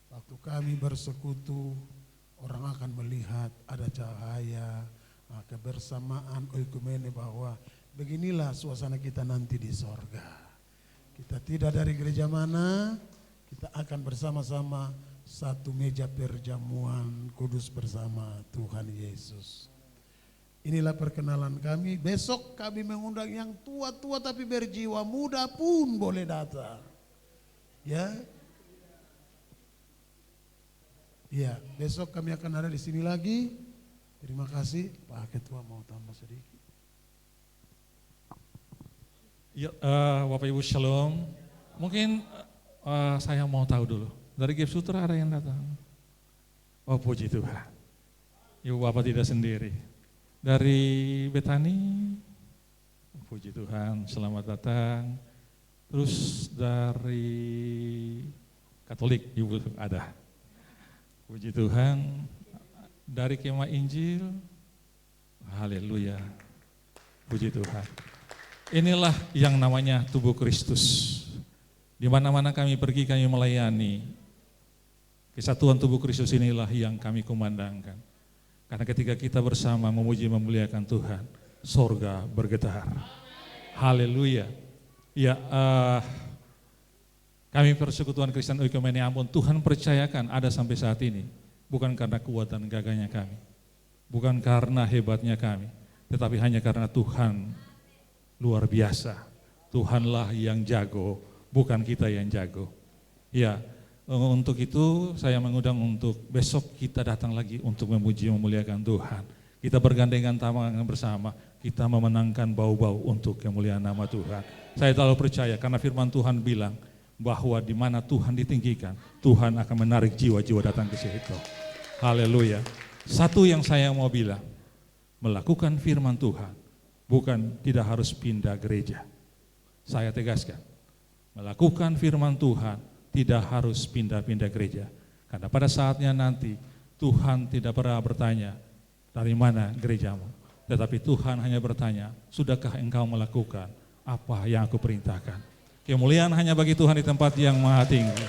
waktu kami bersekutu, orang akan melihat ada cahaya, kebersamaan, oikumene, bahwa beginilah suasana kita nanti di sorga. Kita tidak dari gereja mana, kita akan bersama-sama satu meja perjamuan kudus bersama Tuhan Yesus. Inilah perkenalan kami. Besok kami mengundang yang tua-tua tapi berjiwa muda pun boleh datang. Ya. Iya, besok kami akan ada di sini lagi. Terima kasih. Pak Ketua mau tambah sedikit. Ya, Bapak Ibu Shalom. Mungkin saya mau tahu dulu. Dari GIF Sutra ada yang datang? Oh, puji Tuhan. Ibu Bapak tidak sendiri. Dari Betani, puji Tuhan, selamat datang. Terus dari Katolik, Ibu ada. Puji Tuhan. Dari Kemah Injil, haleluya. Puji Tuhan. Inilah yang namanya tubuh Kristus. Di mana-mana kami pergi, kami melayani. Kesatuan tubuh Kristus inilah yang kami kumandangkan. Karena ketika kita bersama memuji memuliakan Tuhan, sorga bergetar. Haleluya. Ya, kami Persekutuan Kristen Oikumene Ambon, Tuhan percayakan ada sampai saat ini. Bukan karena kuatan gagahnya kami, bukan karena hebatnya kami, tetapi hanya karena Tuhan luar biasa. Tuhanlah yang jago, bukan kita yang jago. Ya, untuk itu saya mengundang untuk besok kita datang lagi untuk memuji memuliakan Tuhan. Kita bergandengan tangan bersama, kita memenangkan bau-bau untuk kemuliaan nama Tuhan. Saya selalu percaya karena firman Tuhan bilang bahwa di mana Tuhan ditinggikan, Tuhan akan menarik jiwa-jiwa datang ke situ. Haleluya. Satu yang saya mau bilang, melakukan firman Tuhan bukan tidak harus pindah gereja. Saya tegaskan, melakukan firman Tuhan tidak harus pindah-pindah gereja. Karena pada saatnya nanti Tuhan tidak pernah bertanya dari mana gerejamu. Tetapi Tuhan hanya bertanya, sudahkah engkau melakukan apa yang aku perintahkan? Kemuliaan hanya bagi Tuhan di tempat yang maha tinggi.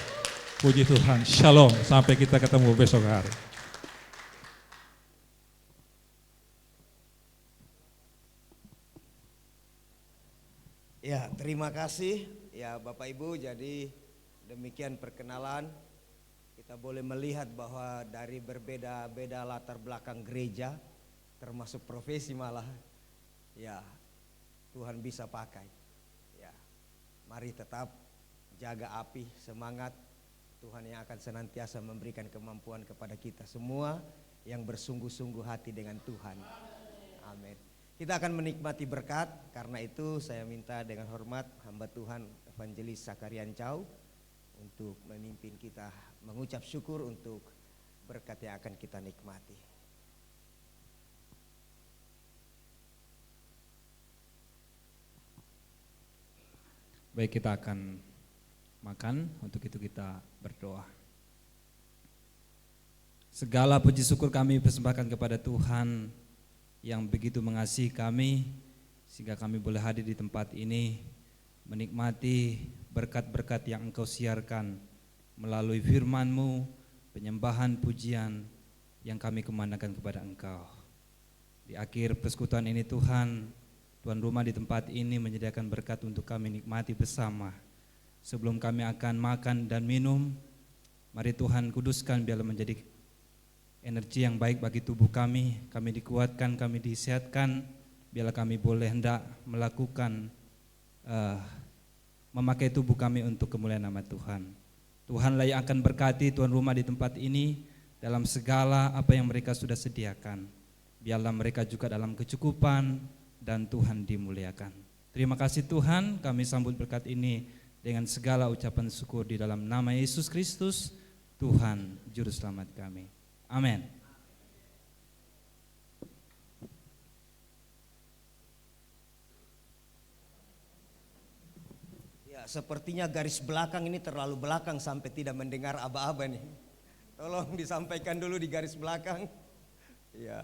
Puji Tuhan, shalom, sampai kita ketemu besok hari. Ya, terima kasih ya Bapak Ibu. Jadi demikian perkenalan, kita boleh melihat bahwa dari berbeda-beda latar belakang gereja, termasuk profesi malah, ya Tuhan bisa pakai. Ya, mari tetap jaga api, semangat, Tuhan yang akan senantiasa memberikan kemampuan kepada kita semua yang bersungguh-sungguh hati dengan Tuhan. Amin. Kita akan menikmati berkat, karena itu saya minta dengan hormat hamba Tuhan Evangelis Zakarian Chau untuk memimpin kita mengucap syukur untuk berkat yang akan kita nikmati. Baik, kita akan makan, untuk itu kita berdoa. Segala puji syukur kami persembahkan kepada Tuhan yang begitu mengasihi kami, sehingga kami boleh hadir di tempat ini menikmati berkat-berkat yang Engkau siarkan melalui firman-Mu, penyembahan pujian yang kami kumandangkan kepada Engkau. Di akhir persekutuan ini Tuhan, Tuan rumah di tempat ini menyediakan berkat untuk kami nikmati bersama. Sebelum kami akan makan dan minum, mari Tuhan kuduskan biarlah menjadi energi yang baik bagi tubuh kami dikuatkan, kami disehatkan, biarlah kami boleh hendak melakukan, memakai tubuh kami untuk kemuliaan nama Tuhan. Tuhanlah yang akan berkati tuan rumah di tempat ini dalam segala apa yang mereka sudah sediakan. Biarlah mereka juga dalam kecukupan dan Tuhan dimuliakan. Terima kasih Tuhan, kami sambut berkat ini dengan segala ucapan syukur di dalam nama Yesus Kristus, Tuhan Juru Selamat kami. Amin. Ya, sepertinya garis belakang ini terlalu belakang sampai tidak mendengar aba-aba nih. Tolong disampaikan dulu di garis belakang. Ya.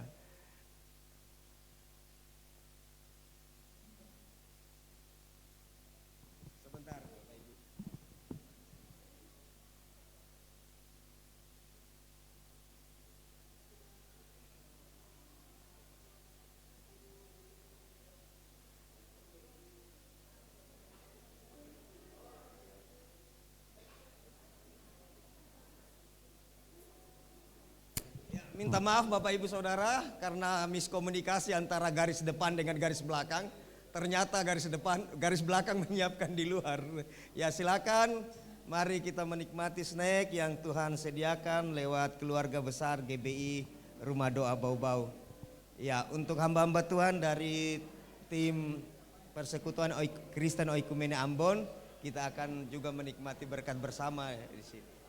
Sebentar, Bapak Ibu. Minta maaf Bapak Ibu Saudara karena miskomunikasi antara garis depan dengan garis belakang. Ternyata garis belakang menyiapkan di luar. Ya silakan, mari kita menikmati snack yang Tuhan sediakan lewat keluarga besar GBI Rumah Doa Bau-Bau. Ya, untuk hamba-hamba Tuhan dari tim Persekutuan Kristen Oikumene Ambon, kita akan juga menikmati berkat bersama di sini.